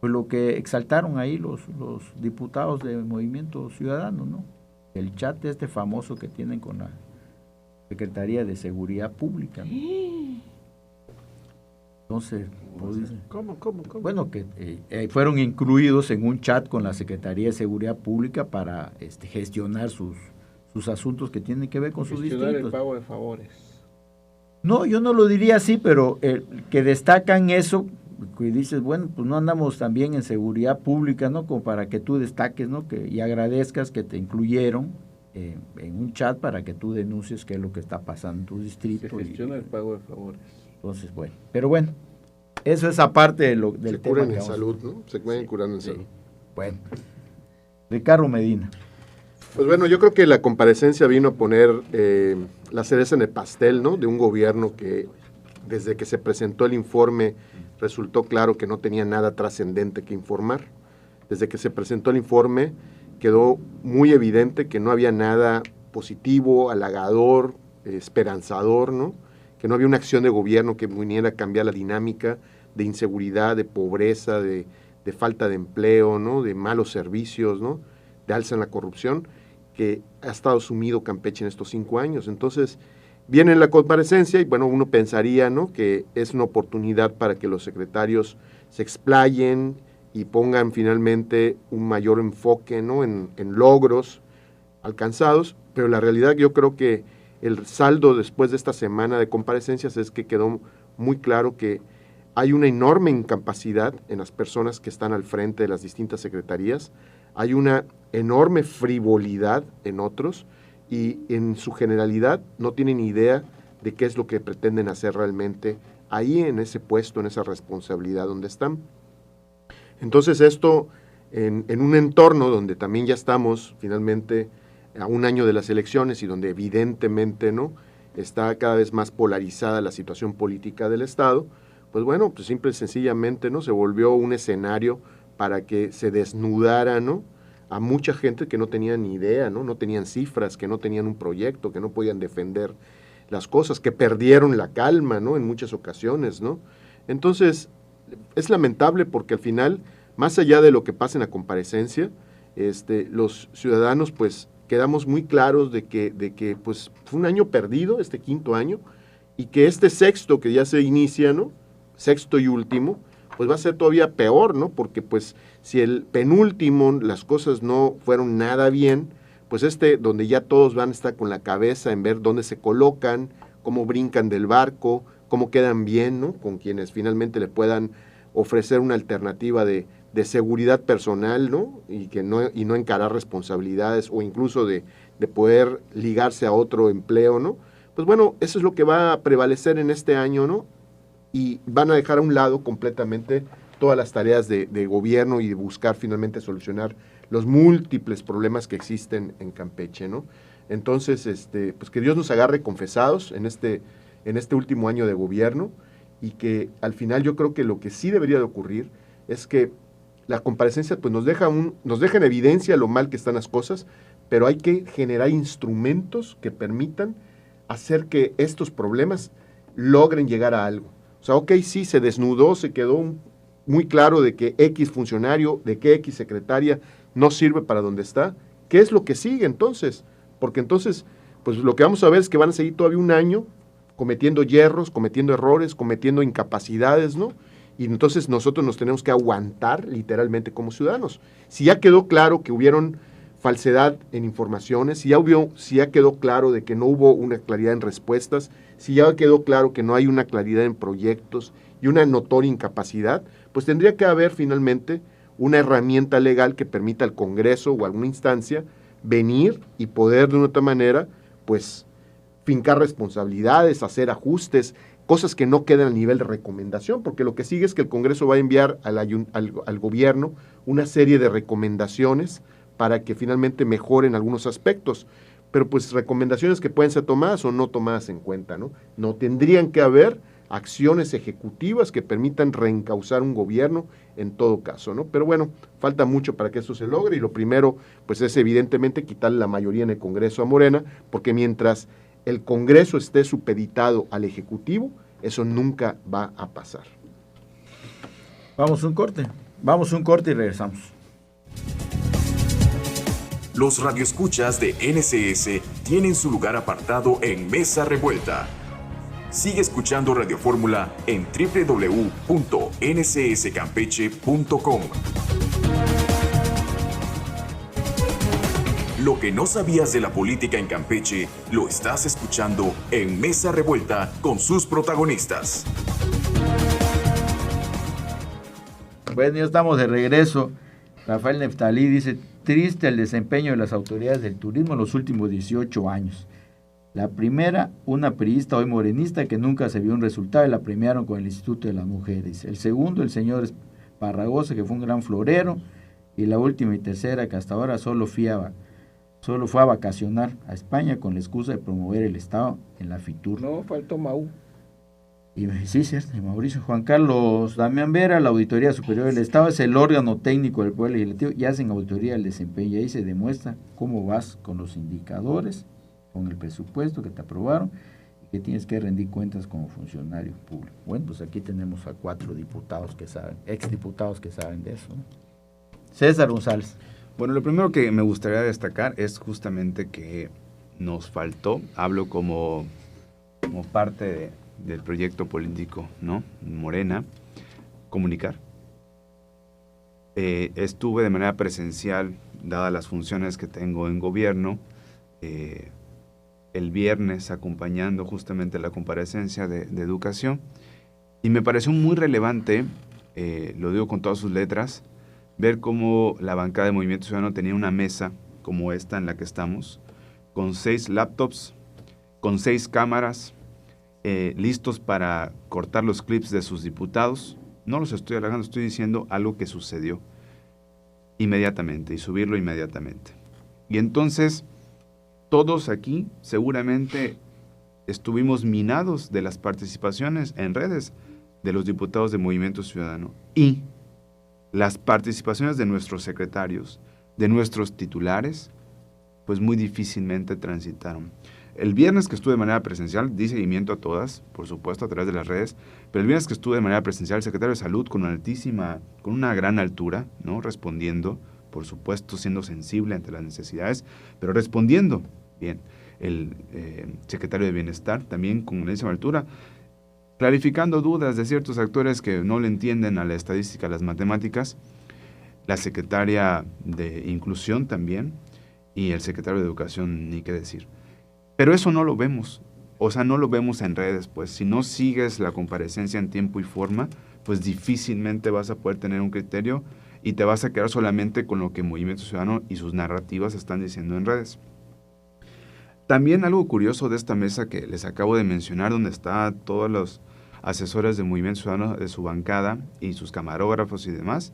S2: Pues lo que exaltaron ahí los diputados de Movimiento Ciudadano, ¿no? El chat este famoso que tienen con la Secretaría de Seguridad Pública, ¿no? Entonces, pues,
S3: ¿Cómo?
S2: bueno, que fueron incluidos en un chat con la Secretaría de Seguridad Pública para gestionar sus asuntos que tienen que ver con sus
S4: Gestionar
S2: distritos.
S4: el pago de favores.
S2: No, yo no lo diría así, pero que destacan eso, y dices, bueno, pues no andamos también en seguridad pública, ¿no? Como para que tú destaques, ¿no? Y agradezcas que te incluyeron en un chat para que tú denuncies qué es lo que está pasando en tu distrito.
S4: Se gestiona el pago de favores.
S2: Entonces, bueno, pero bueno, eso es aparte del
S5: Se
S2: tema
S5: curan
S2: que
S5: en
S2: vamos-
S5: salud, ¿no? Se pueden curar en
S2: Sí.
S5: salud.
S2: Bueno, Ricardo Medina.
S5: Pues bueno, yo creo que la comparecencia vino a poner la cereza en el pastel, ¿no? De un gobierno que desde que se presentó el informe resultó claro que no tenía nada trascendente que informar. Desde que se presentó el informe quedó muy evidente que no había nada positivo, halagador, esperanzador, ¿no? Que no había una acción de gobierno que viniera a cambiar la dinámica de inseguridad, de pobreza, de falta de empleo, ¿no? De malos servicios, ¿no? De alza en la corrupción, que ha estado sumido Campeche en estos 5 años. Entonces, viene la comparecencia y, bueno, uno pensaría, ¿no? Que es una oportunidad para que los secretarios se explayen y pongan finalmente un mayor enfoque, ¿no? En logros alcanzados, pero la realidad yo creo que el saldo después de esta semana de comparecencias es que quedó muy claro que hay una enorme incapacidad en las personas que están al frente de las distintas secretarías, hay una enorme frivolidad en otros y en su generalidad no tienen idea de qué es lo que pretenden hacer realmente ahí en ese puesto, en esa responsabilidad donde están. Entonces esto en un entorno donde también ya estamos finalmente a un año de las elecciones y donde evidentemente no está cada vez más polarizada la situación política del Estado, pues bueno, pues simple y sencillamente no se volvió un escenario para que se desnudara, ¿no? A mucha gente que no tenía ni idea, ¿no? No tenían cifras, que no tenían un proyecto, que no podían defender las cosas, que perdieron la calma, ¿no? En muchas ocasiones, ¿no? Entonces, es lamentable porque al final, más allá de lo que pasa en la comparecencia, los ciudadanos pues quedamos muy claros de que pues fue un año perdido, este 5º año, y que este 6º que ya se inicia, ¿no? 6º y último, pues va a ser todavía peor, ¿no? Porque pues si el penúltimo las cosas no fueron nada bien, pues donde ya todos van a estar con la cabeza en ver dónde se colocan, cómo brincan del barco, cómo quedan bien, ¿no? Con quienes finalmente le puedan ofrecer una alternativa de seguridad personal, ¿no? Y no encarar responsabilidades o incluso de poder ligarse a otro empleo, ¿no? Pues bueno, eso es lo que va a prevalecer en este año, ¿no? Y van a dejar a un lado completamente todas las tareas de gobierno y de buscar finalmente solucionar los múltiples problemas que existen en Campeche, ¿no? Entonces, pues que Dios nos agarre confesados en este último año de gobierno y que al final yo creo que lo que sí debería de ocurrir es que la comparecencia pues nos deja en evidencia lo mal que están las cosas, pero hay que generar instrumentos que permitan hacer que estos problemas logren llegar a algo. O sea, ok, sí, se desnudó, se quedó muy claro de que X funcionario, de que X secretaria no sirve para donde está. ¿Qué es lo que sigue entonces? Porque entonces, pues lo que vamos a ver es que van a seguir todavía un año cometiendo yerros, cometiendo errores, cometiendo incapacidades, ¿no? Y entonces nosotros nos tenemos que aguantar literalmente como ciudadanos. Si ya quedó claro que hubieron falsedad en informaciones, si ya quedó claro de que no hubo una claridad en respuestas, si ya quedó claro que no hay una claridad en proyectos y una notoria incapacidad, pues tendría que haber finalmente una herramienta legal que permita al Congreso o alguna instancia venir y poder de una otra manera, pues, fincar responsabilidades, hacer ajustes, cosas que no quedan a nivel de recomendación, porque lo que sigue es que el Congreso va a enviar al gobierno una serie de recomendaciones para que finalmente mejoren algunos aspectos, pero pues recomendaciones que pueden ser tomadas o no tomadas en cuenta, ¿no? No tendrían que haber acciones ejecutivas que permitan reencauzar un gobierno en todo caso, ¿no? Pero bueno, falta mucho para que eso se logre y lo primero, pues es evidentemente quitarle la mayoría en el Congreso a Morena, porque mientras el Congreso esté supeditado al Ejecutivo, eso nunca va a pasar.
S2: Vamos a un corte. Vamos a un corte y regresamos.
S1: Los radioescuchas de NCS tienen su lugar apartado en Mesa Revuelta. Sigue escuchando Radio Fórmula en www.ncscampeche.com. Lo que no sabías de la política en Campeche lo estás escuchando en Mesa Revuelta con sus protagonistas.
S2: Bueno, ya estamos de regreso. Rafael Neftalí dice, triste el desempeño de las autoridades del turismo en los últimos 18 años. La primera, una priista hoy morenista que nunca se vio un resultado y la premiaron con el Instituto de las Mujeres. El segundo, el señor Esparragosa, que fue un gran florero. Y la última y tercera, que hasta ahora solo fue a vacacionar a España con la excusa de promover el Estado en la Fitur.
S4: No, faltó Mau.
S2: Y sí, cierto, y Mauricio Juan Carlos Damián Vera, la Auditoría Superior del Estado es el órgano técnico del Poder Legislativo y hacen auditoría del desempeño. Y ahí se demuestra cómo vas con los indicadores, con el presupuesto que te aprobaron y que tienes que rendir cuentas como funcionario público. Bueno, pues aquí tenemos a 4 diputados que saben, exdiputados que saben de eso, ¿no? César González.
S6: Bueno, lo primero que me gustaría destacar es justamente que nos faltó, hablo como parte del proyecto político, ¿no? Morena, comunicar. Estuve de manera presencial, dadas las funciones que tengo en gobierno, el viernes acompañando justamente la comparecencia de educación, y me pareció muy relevante, lo digo con todas sus letras, ver cómo la bancada de Movimiento Ciudadano tenía una mesa como esta en la que estamos, con 6 laptops, con 6 cámaras, listos para cortar los clips de sus diputados. No los estoy halagando, estoy diciendo algo que sucedió inmediatamente y subirlo inmediatamente. Y entonces, todos aquí seguramente estuvimos minados de las participaciones en redes de los diputados de Movimiento Ciudadano y las participaciones de nuestros secretarios, de nuestros titulares, pues muy difícilmente transitaron. El viernes que estuve de manera presencial, di seguimiento a todas, por supuesto, a través de las redes, pero el viernes que estuve de manera presencial, el secretario de Salud con una gran altura, ¿no? Respondiendo, por supuesto, siendo sensible ante las necesidades, pero respondiendo bien. El secretario de Bienestar también con una misma altura, clarificando dudas de ciertos actores que no le entienden a la estadística, a las matemáticas, la secretaria de Inclusión también, y el secretario de Educación, ni qué decir. Pero eso no lo vemos, o sea, no lo vemos en redes, pues si no sigues la comparecencia en tiempo y forma, pues difícilmente vas a poder tener un criterio y te vas a quedar solamente con lo que Movimiento Ciudadano y sus narrativas están diciendo en redes. También algo curioso de esta mesa que les acabo de mencionar, donde están todos los asesores de Movimiento Ciudadano de su bancada y sus camarógrafos y demás,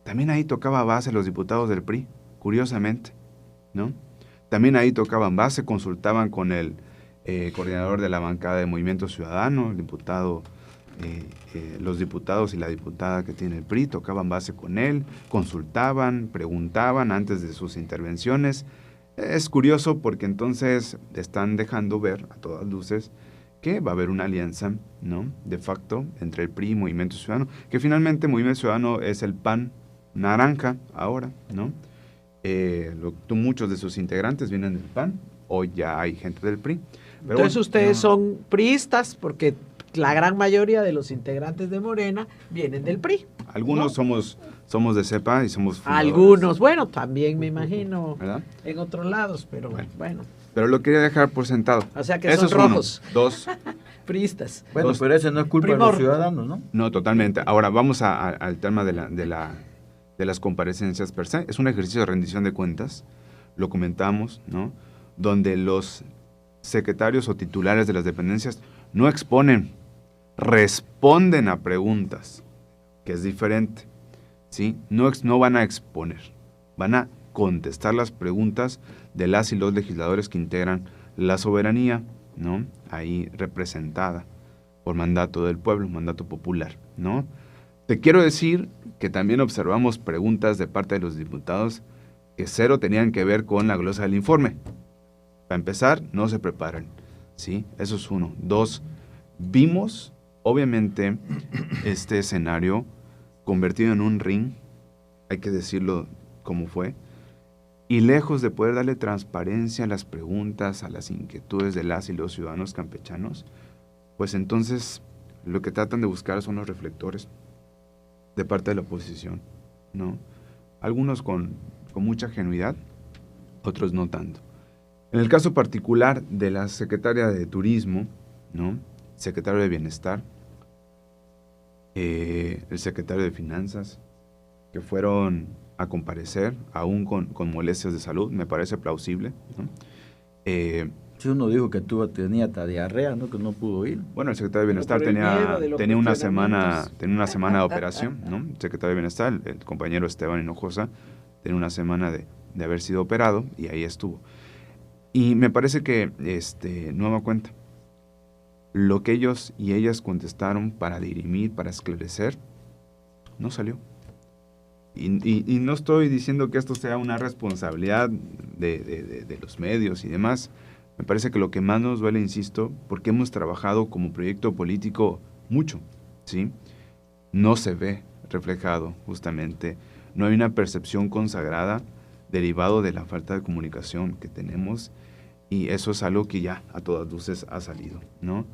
S6: también ahí tocaba base los diputados del PRI, curiosamente, ¿no? También ahí tocaban base, consultaban con el coordinador de la bancada de Movimiento Ciudadano, el diputado, los diputados y la diputada que tiene el PRI, tocaban base con él, consultaban, preguntaban antes de sus intervenciones. Es curioso porque entonces están dejando ver a todas luces que va a haber una alianza, ¿no?, de facto entre el PRI y Movimiento Ciudadano, que finalmente Movimiento Ciudadano es el PAN naranja ahora, ¿no? Muchos de sus integrantes vienen del PAN, hoy ya hay gente del PRI. Pero
S3: entonces
S6: bueno,
S3: ustedes son priistas porque la gran mayoría de los integrantes de Morena vienen del PRI.
S6: Algunos, ¿no?, somos de cepa y somos fundadores.
S3: Algunos, bueno, también me imagino,
S6: ¿verdad?,
S3: en otros lados, pero bueno.
S6: Pero lo quería dejar por sentado.
S3: O sea que
S6: eso
S3: son rojos.
S6: 2.
S3: Priistas.
S2: Bueno, pero eso no es culpa de los ciudadanos, ¿no?
S6: No, totalmente. Ahora vamos al tema de las comparecencias per se. Es un ejercicio de rendición de cuentas, lo comentamos, ¿no?, donde los secretarios o titulares de las dependencias no exponen, responden a preguntas, que es diferente, ¿sí? No van a exponer, van a contestar las preguntas de las y los legisladores que integran la soberanía, ¿no?, ahí representada por mandato del pueblo, mandato popular, ¿no? Te quiero decir que también observamos preguntas de parte de los diputados que cero tenían que ver con la glosa del informe. Para empezar, no se preparan, ¿sí? Eso es 1. 2, vimos, obviamente, este escenario convertido en un ring, hay que decirlo como fue, y lejos de poder darle transparencia a las preguntas, a las inquietudes de las y los ciudadanos campechanos, pues entonces lo que tratan de buscar son los reflectores de parte de la oposición, ¿no? Algunos con mucha genuidad, otros no tanto. En el caso particular de la secretaria de Turismo, ¿no? Secretario de Bienestar, el secretario de Finanzas, que fueron a comparecer, aún con molestias de salud, me parece plausible, ¿no?
S2: Si uno dijo que tenía diarrea, ¿no? Que no pudo ir.
S6: Bueno, el secretario de Bienestar
S3: por el miedo de los
S6: tenía una semana
S3: cuestionamientos.
S6: de operación, ¿no? El secretario de Bienestar, el compañero Esteban Hinojosa, tenía una semana de haber sido operado y ahí estuvo. Y me parece que, nueva cuenta, lo que ellos y ellas contestaron para dirimir, para esclarecer, no salió. Y no estoy diciendo que esto sea una responsabilidad de los medios y demás. Me parece que lo que más nos duele, insisto, porque hemos trabajado como proyecto político mucho, ¿sí? No se ve reflejado, justamente. No hay una percepción consagrada derivado de la falta de comunicación que tenemos, y eso es algo que ya a todas luces ha salido, ¿no?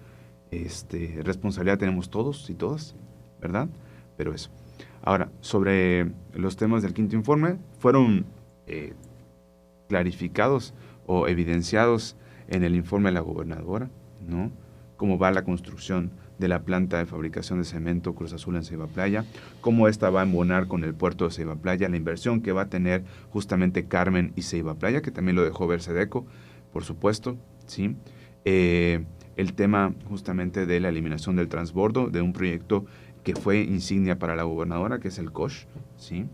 S6: Responsabilidad tenemos todos y todas, ¿verdad? Pero eso. Ahora, sobre los temas del quinto informe, fueron clarificados o evidenciados en el informe de la gobernadora, ¿no? Cómo va la construcción de la planta de fabricación de cemento Cruz Azul en Ceiba Playa, cómo esta va a embonar con el puerto de Ceiba Playa, la inversión que va a tener justamente Carmen y Ceiba Playa, que también lo dejó ver Sedeco, por supuesto, ¿sí? El tema justamente de la eliminación del transbordo, de un proyecto que fue insignia para la gobernadora, que es el COSH, ¿sí?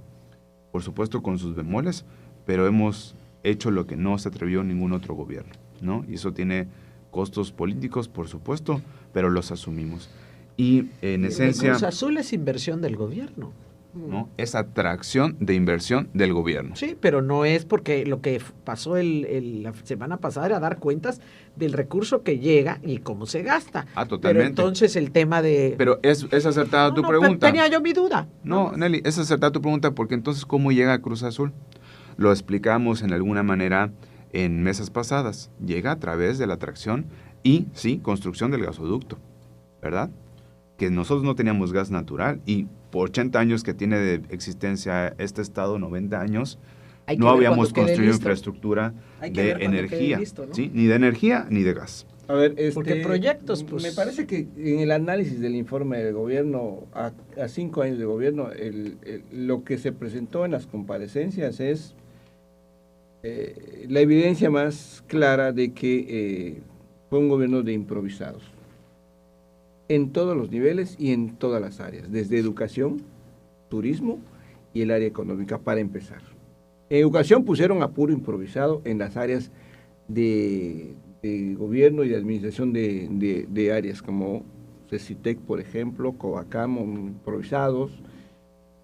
S6: Por supuesto con sus bemoles, pero hemos hecho lo que no se atrevió ningún otro gobierno, ¿no? Y eso tiene costos políticos, por supuesto, pero los asumimos. Y en esencia...
S3: Cruz Azul es inversión del gobierno.
S6: ¿no? Es atracción de inversión del gobierno.
S3: Sí, pero no es porque lo que pasó la semana pasada era dar cuentas del recurso que llega y cómo se gasta.
S6: Ah, totalmente.
S3: Pero entonces el tema de...
S6: Pero es acertada tu pregunta.
S3: Tenía yo mi duda.
S6: No, Nelly, es acertada tu pregunta porque entonces ¿cómo llega a Cruz Azul? Lo explicamos en alguna manera en mesas pasadas. Llega a través de la atracción y, sí, construcción del gasoducto, ¿verdad? Que nosotros no teníamos gas natural y por 80 años que tiene de existencia este estado, 90 años, no habíamos construido infraestructura de energía, listo, ¿no? ¿Sí? Ni de energía ni de gas.
S4: A ver,
S3: porque proyectos, pues...
S4: Me parece que en el análisis del informe del gobierno, a 5 años de gobierno, lo que se presentó en las comparecencias es la evidencia más clara de que fue un gobierno de improvisados. En todos los niveles y en todas las áreas, desde educación, turismo y el área económica, para empezar. En educación pusieron a puro improvisado en las áreas de gobierno y de administración de áreas como CECITEC, por ejemplo, Covacam, improvisados,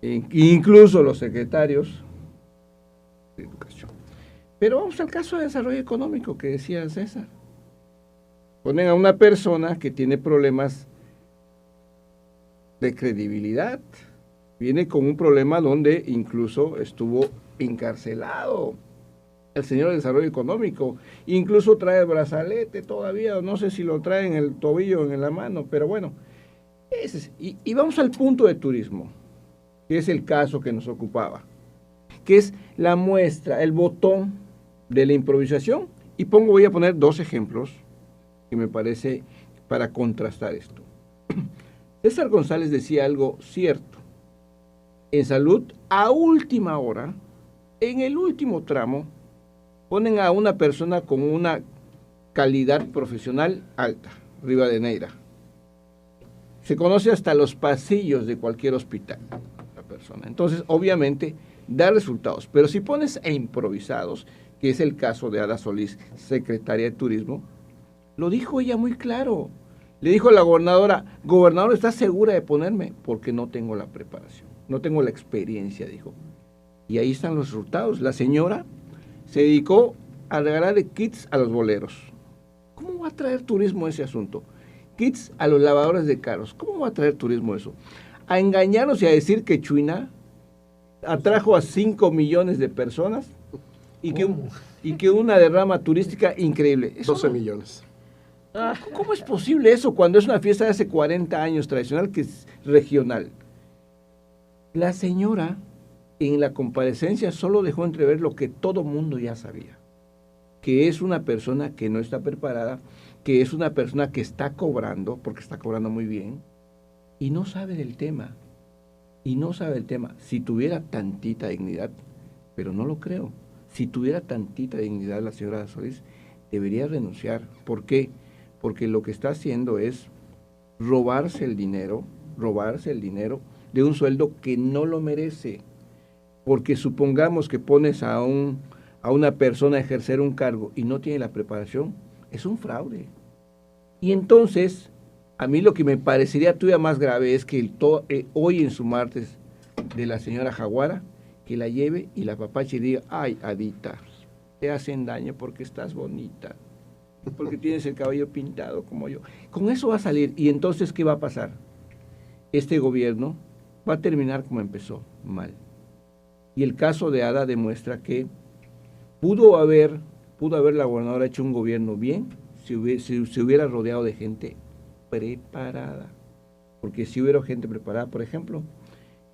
S4: incluso los secretarios de educación. Pero vamos al caso de desarrollo económico que decía César. Ponen a una persona que tiene problemas de credibilidad, viene con un problema donde incluso estuvo encarcelado el señor de Desarrollo Económico, incluso trae el brazalete todavía, no sé si lo trae en el tobillo o en la mano, pero bueno, y vamos al punto de turismo, que es el caso que nos ocupaba, que es la muestra, el botón de la improvisación, y voy a poner 2 ejemplos que me parece para contrastar esto. César González decía algo cierto. En salud, a última hora, en el último tramo, ponen a una persona con una calidad profesional alta, Rivadeneira. Se conoce hasta los pasillos de cualquier hospital, la persona. Entonces, obviamente, da resultados. Pero si pones a improvisados, que es el caso de Ada Solís, secretaria de Turismo, lo dijo ella muy claro. Le dijo a la gobernadora, gobernadora, ¿estás segura de ponerme? Porque no tengo la preparación, no tengo la experiencia, dijo. Y ahí están los resultados. La señora se dedicó a regalarle kits a los boleros. ¿Cómo va a traer turismo ese asunto? Kits a los lavadores de carros. ¿Cómo va a traer turismo eso? a engañarnos y a decir que Chuina atrajo a 5 millones de personas y que una derrama turística increíble.
S5: 12 millones.
S4: ¿Cómo es posible eso cuando es una fiesta de hace 40 años tradicional que es regional? La señora en la comparecencia solo dejó entrever lo que todo mundo ya sabía, que es una persona que no está preparada, que es una persona que está cobrando, porque está cobrando muy bien, y no sabe del tema. Si tuviera tantita dignidad, pero no lo creo, si tuviera tantita dignidad la señora Solís, debería renunciar. ¿Por qué? Porque lo que está haciendo es robarse el dinero de un sueldo que no lo merece. Porque supongamos que pones a una persona a ejercer un cargo y no tiene la preparación, es un fraude. Y entonces, a mí lo que me parecería todavía más grave es que hoy en su martes de la señora Jaguara, que la lleve y la apapache y diga, ay, Adita, te hacen daño porque estás bonita, porque tienes el cabello pintado como yo. Con eso va a salir. Y entonces, ¿qué va a pasar? Este gobierno va a terminar como empezó, mal. Y el caso de Ada demuestra que pudo haber la gobernadora hecho un gobierno bien si se hubiera rodeado de gente preparada. Porque si hubiera gente preparada, por ejemplo,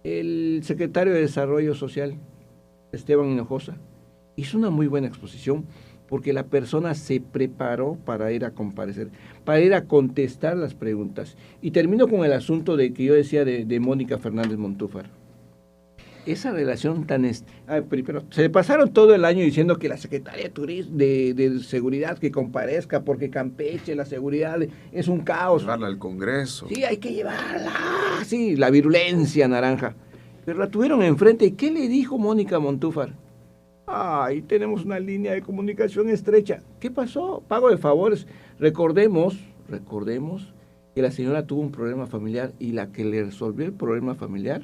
S4: el secretario de Desarrollo Social, Esteban Hinojosa, hizo una muy buena exposición porque la persona se preparó para ir a comparecer, para ir a contestar las preguntas. Y termino con el asunto de que yo decía de Mónica Fernández Montúfar. Esa relación pero se le pasaron todo el año diciendo que la secretaria de Turismo, de Seguridad que comparezca porque Campeche, la seguridad es un caos.
S6: Llevarla al Congreso.
S4: Sí, hay que llevarla. Sí, la virulencia naranja. Pero la tuvieron enfrente. ¿Y qué le dijo Mónica Montúfar? Ay, tenemos una línea de comunicación estrecha. ¿Qué pasó? Pago de favores. Recordemos que la señora tuvo un problema familiar y la que le resolvió el problema familiar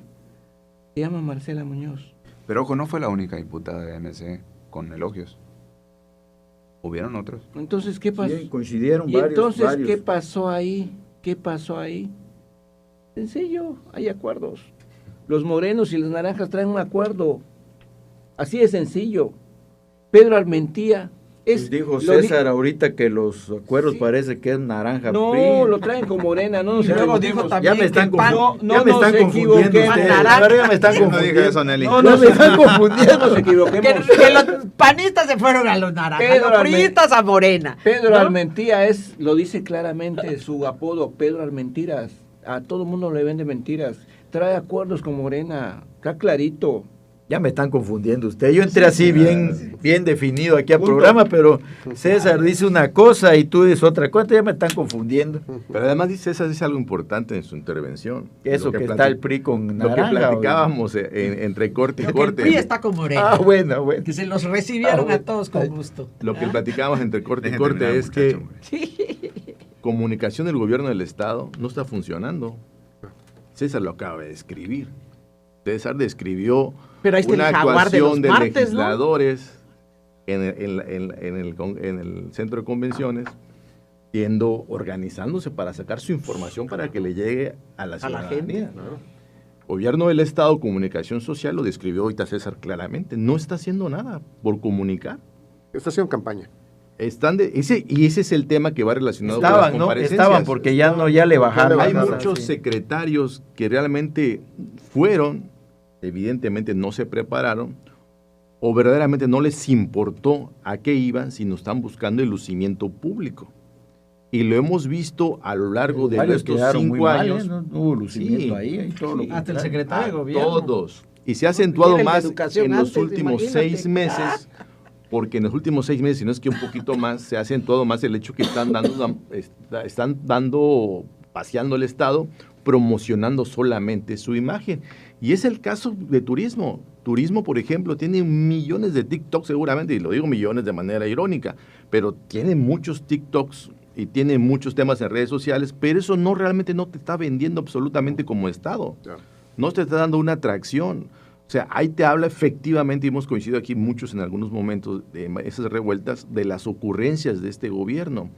S4: se llama Marcela Muñoz.
S6: Pero ojo, no fue la única diputada de MC con elogios. Hubieron otros.
S4: Entonces, ¿qué pasó?
S2: Sí, coincidieron
S4: y
S2: varios.
S4: ¿qué pasó ahí? Sencillo, hay acuerdos. Los morenos y las naranjas traen un acuerdo. Así de sencillo. Pedro Armentía
S2: dijo César ahorita que los acuerdos parece que es naranja.
S4: No,
S2: PRI.
S4: lo traen con morena, no nos
S3: luego dijo
S4: equivoquemos.
S3: también
S2: Ya me están,
S3: no
S2: ya me están confundiendo ustedes.
S3: naranja.
S2: Ya me están
S6: No dije
S2: confundiendo.
S6: eso, Nelly.
S4: No,
S2: Ya me están confundiendo.
S4: nos equivoquemos.
S3: Que los panistas se fueron a los naranjas,
S4: Pedro
S3: los priistas a Morena.
S4: Pedro
S3: ¿no?
S4: Armentía lo dice claramente su apodo, Pedro Armentiras. A todo el mundo le vende mentiras. Trae acuerdos con Morena, está clarito.
S2: Ya me están confundiendo ustedes. Yo entré así bien definido aquí al programa, pero César dice una cosa y tú dices otra cosa. Ya me están confundiendo.
S7: Pero además dice algo importante en su intervención.
S2: Eso que está el PRI con
S7: Lo
S2: naranja.
S7: que platicábamos entre corte y
S3: Porque el
S7: corte.
S3: PRI está con Morena.
S2: Ah, bueno.
S3: Que se los recibieron a todos con gusto.
S7: Lo que platicábamos entre corte y
S6: Dejen
S7: corte
S6: terminar,
S7: es que
S6: muchacho,
S7: comunicación del gobierno del Estado no está funcionando. César lo acaba de escribir. César describió
S3: Pero ahí está
S7: una
S3: el jaguar de los
S7: actuación de
S3: martes, ¿no?
S7: legisladores en el centro de convenciones, organizándose para sacar su información para que le llegue a la ciudadanía.
S3: gente.
S7: Gobierno del Estado, comunicación social, lo describió ahorita César claramente, no está haciendo nada por comunicar.
S5: Está haciendo campaña.
S7: Ese es el tema que va relacionado con las
S2: Estaban, ¿no?
S7: comparecencias.
S2: Estaban porque ya le bajaron.
S7: Hay
S2: Nada,
S7: muchos
S2: sí.
S7: secretarios que realmente fueron, evidentemente no se prepararon, o verdaderamente no les importó a qué iban, sino están buscando el lucimiento público. Y lo hemos visto a lo largo de
S2: Varios
S7: estos
S2: quedaron muy
S7: 5
S2: mal,
S7: años.
S2: No hubo lucimiento ahí todo lo
S3: Hasta el
S2: contrario.
S3: secretario de
S7: A
S3: gobierno.
S7: todos. Y se ha acentuado
S3: Miren la
S7: más
S3: educación
S7: en los
S3: antes,
S7: últimos
S3: imagínate.
S7: 6 meses, porque en los últimos 6 meses, si no es que un poquito más, se ha acentuado más el hecho que están paseando el Estado, promocionando solamente su imagen. Y es el caso de turismo. Turismo, por ejemplo, tiene millones de TikToks seguramente, y lo digo millones de manera irónica, pero tiene muchos TikToks y tiene muchos temas en redes sociales, pero eso realmente no te está vendiendo absolutamente como Estado.
S5: Claro.
S7: No te está dando una atracción. O sea, ahí te habla efectivamente, y hemos coincidido aquí muchos en algunos momentos de esas revueltas, de las ocurrencias de este gobierno.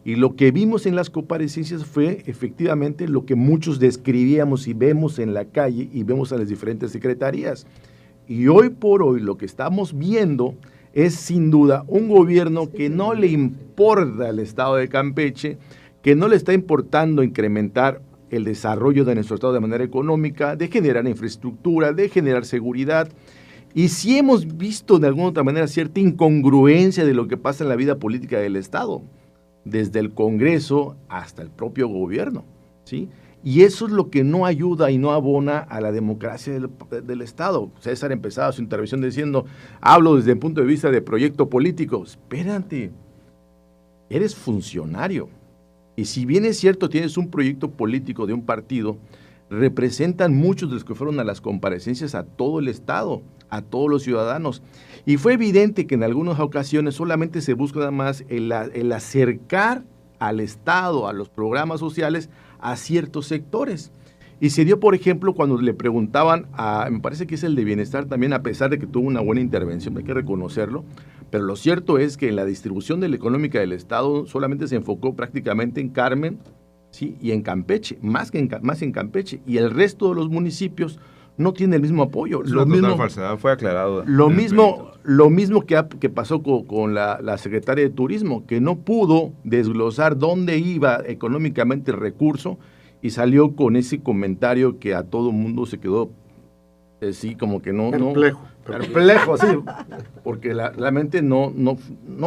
S7: Y lo que vimos en las comparecencias fue efectivamente lo que muchos describíamos y vemos en la calle y vemos a las diferentes secretarías. Y hoy por hoy lo que estamos viendo es sin duda un gobierno que no le importa el estado de Campeche, que no le está importando incrementar el desarrollo de nuestro estado de manera económica, de generar infraestructura, de generar seguridad. Y sí hemos visto de alguna otra manera cierta incongruencia de lo que pasa en la vida política del estado, desde el Congreso hasta el propio gobierno, ¿sí? Y eso es lo que no ayuda y no abona a la democracia del Estado. César empezaba su intervención diciendo, hablo desde el punto de vista de proyecto político. Espérate, eres funcionario. Y si bien es cierto, tienes un proyecto político de un partido, representan muchos de los que fueron a las comparecencias a todo el Estado, a todos los ciudadanos. Y fue evidente que en algunas ocasiones solamente se busca nada más el acercar al Estado, a los programas sociales, a ciertos sectores. Y se dio, por ejemplo, cuando le preguntaban me parece que es el de Bienestar también, a pesar de que tuvo una buena intervención, hay que reconocerlo, pero lo cierto es que en la distribución de la económica del Estado solamente se enfocó prácticamente en Carmen, ¿sí? Y en Campeche, más en Campeche, y el resto de los municipios no tiene el mismo apoyo.
S6: Es una total falsedad, fue aclarado.
S7: Lo mismo que pasó con la secretaria de Turismo, que no pudo desglosar dónde iba económicamente el recurso y salió con ese comentario que a todo mundo se quedó así como que no... Perplejo, sí, porque la mente no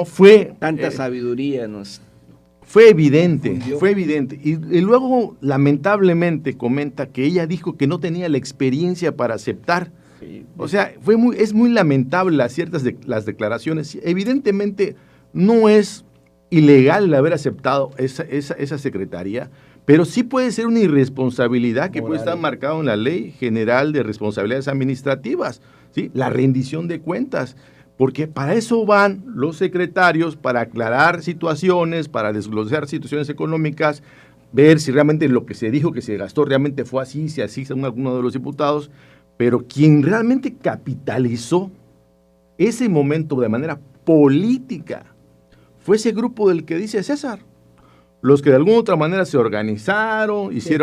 S7: fue...
S4: Tanta sabiduría nos...
S7: Fue evidente. Y luego, lamentablemente, comenta que ella dijo que no tenía la experiencia para aceptar. Sí. O sea, es muy lamentable las declaraciones. Evidentemente, no es ilegal el haber aceptado esa secretaría, pero sí puede ser una irresponsabilidad que puede estar marcada en la Ley General de Responsabilidades Administrativas, ¿sí? La rendición de cuentas. Porque para eso van los secretarios, para aclarar situaciones, para desglosar situaciones económicas, ver si realmente lo que se dijo que se gastó realmente fue así, si así son algunos de los diputados, pero quien realmente capitalizó ese momento de manera política fue ese grupo del que dice César. Los que de alguna otra manera se organizaron, se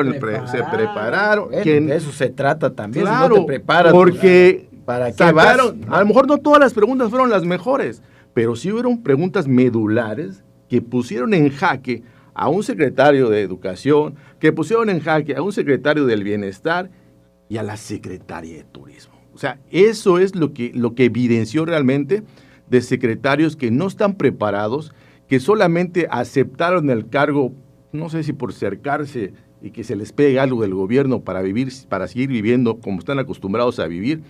S7: prepararon.
S2: De eso se trata también.
S7: Claro,
S2: si no te preparas,
S7: porque...
S2: ¿Para qué vas?
S7: A lo mejor no todas las preguntas fueron las mejores, pero sí fueron preguntas medulares que pusieron en jaque a un secretario de Educación, que pusieron en jaque a un secretario del Bienestar y a la secretaria de Turismo. O sea, eso es lo que evidenció realmente de secretarios que no están preparados, que solamente aceptaron el cargo, no sé si por cercarse y que se les pegue algo del gobierno para seguir viviendo como están acostumbrados a vivir.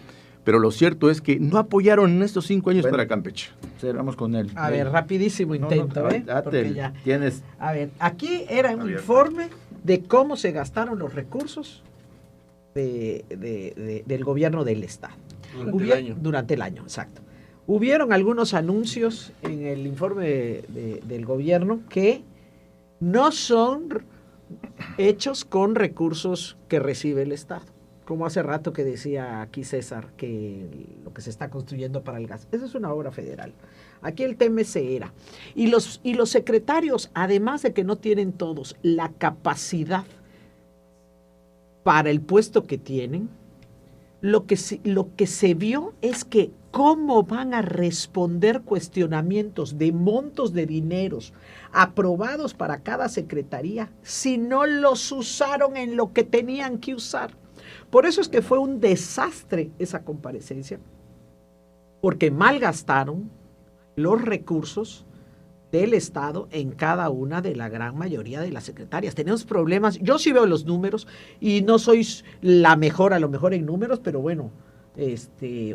S7: Pero lo cierto es que no apoyaron en estos 5 años para Campeche.
S2: Cerramos con él.
S3: A ver, rapidísimo intento,
S2: Porque ya tienes...
S3: A ver, aquí era un informe de cómo se gastaron los recursos del gobierno del Estado. Durante el año, exacto. Hubieron algunos anuncios en el informe del gobierno que no son hechos con recursos que recibe el Estado. Como hace rato que decía aquí César, que lo que se está construyendo para el gas, esa es una obra federal. Aquí el TMC era. Y los secretarios, además de que no tienen todos la capacidad para el puesto que tienen, lo que se vio es que cómo van a responder cuestionamientos de montos de dineros aprobados para cada secretaría si no los usaron en lo que tenían que usar. Por eso es que fue un desastre esa comparecencia, porque malgastaron los recursos del Estado en cada una de la gran mayoría de las secretarias. Tenemos problemas, yo sí veo los números y no soy la mejor a lo mejor en números, pero bueno,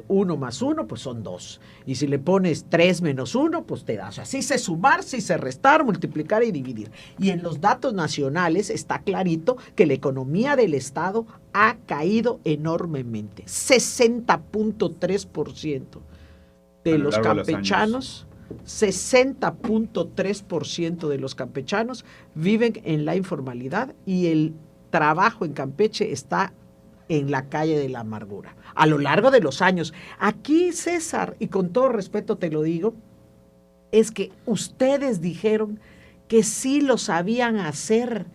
S3: 1 más 1 pues son 2. Y si le pones 3 menos 1 pues te da. O sea, sí sé sumar, sí sé restar, multiplicar y dividir. Y en los datos nacionales está clarito que la economía del Estado ha caído enormemente. 60.3% de los campechanos, 60.3% de los campechanos viven en la informalidad y el trabajo en Campeche está en la calle de la amargura, a lo largo de los años. Aquí, César, y con todo respeto te lo digo, es que ustedes dijeron que sí lo sabían hacer,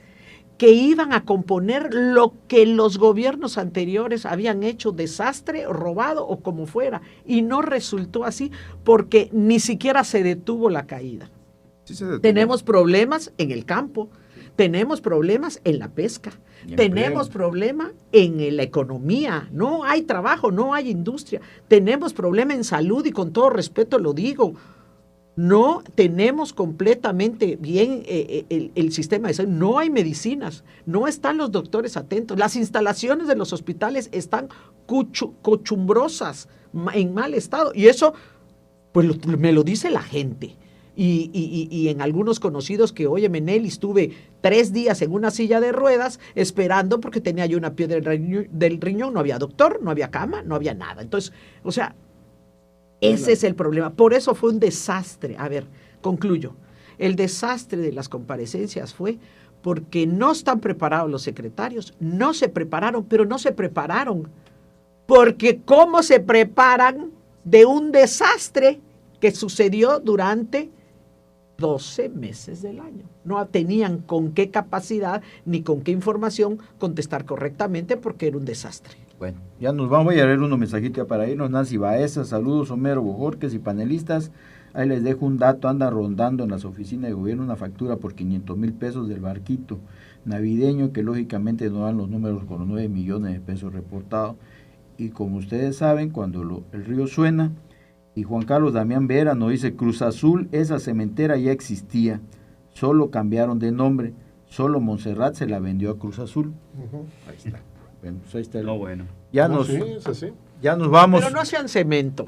S3: que iban a componer lo que los gobiernos anteriores habían hecho, desastre, robado o como fuera, y no resultó así porque ni siquiera se detuvo la caída.
S6: Sí se detuvo.
S3: Tenemos problemas en el campo, tenemos problemas en la pesca, tenemos problemas en la economía, no hay trabajo, no hay industria, tenemos problemas en salud y con todo respeto lo digo, no tenemos completamente bien el sistema de salud, no hay medicinas, no están los doctores atentos, las instalaciones de los hospitales están cochumbrosas, en mal estado, y eso pues me lo dice la gente. Y en algunos conocidos que, oye, Menelis, estuve 3 días en una silla de ruedas esperando porque tenía yo una piedra del riñón, no había doctor, no había cama, no había nada. Entonces, o sea, ese es el problema. Por eso fue un desastre. A ver, concluyo. El desastre de las comparecencias fue porque no están preparados los secretarios, no se prepararon, pero no se prepararon. Porque ¿cómo se preparan de un desastre que sucedió durante 12 meses del año? No tenían con qué capacidad ni con qué información contestar correctamente porque era un desastre.
S2: Bueno, ya nos vamos, voy a leer unos mensajitos ya para irnos. Nancy Baeza, saludos Homero Bojorques y panelistas. Ahí les dejo un dato, anda rondando en las oficinas de gobierno una factura por 500,000 pesos del barquito navideño, que lógicamente no dan los números con los 9 millones de pesos reportados. Y como ustedes saben, cuando el río suena, y Juan Carlos Damián Vera nos dice, Cruz Azul, esa cementera ya existía, solo cambiaron de nombre, solo Montserrat se la vendió a Cruz Azul. Ahí está. Bueno, pues ahí está.
S6: Bueno.
S2: Ya
S5: No,
S2: nos,
S5: sí, es así.
S2: ya nos vamos.
S3: Pero no hacían cemento,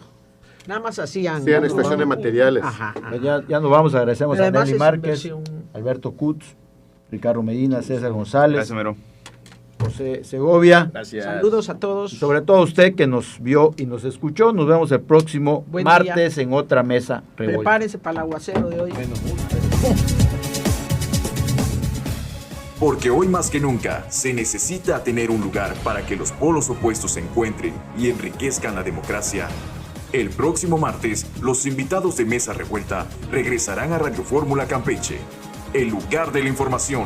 S3: nada más hacían...
S5: Hacían extracción de materiales.
S3: Ajá, ajá.
S2: Ya nos vamos, agradecemos
S3: Pero
S2: a
S3: además
S2: Nelly
S3: es
S2: Márquez,
S3: inversión.
S2: Alberto Kutz, Ricardo Medina, César González,
S6: Gracias, Mero.
S2: José Segovia.
S5: Gracias.
S3: Saludos a todos.
S2: Y sobre todo usted que nos vio y nos escuchó. Nos vemos el próximo
S3: Buen
S2: martes en otra mesa revuelta.
S3: Prepárense para el aguacero de hoy.
S1: Porque hoy más que nunca se necesita tener un lugar para que los polos opuestos se encuentren y enriquezcan la democracia. El próximo martes, los invitados de Mesa Revuelta regresarán a Radio Fórmula Campeche, el lugar de la información.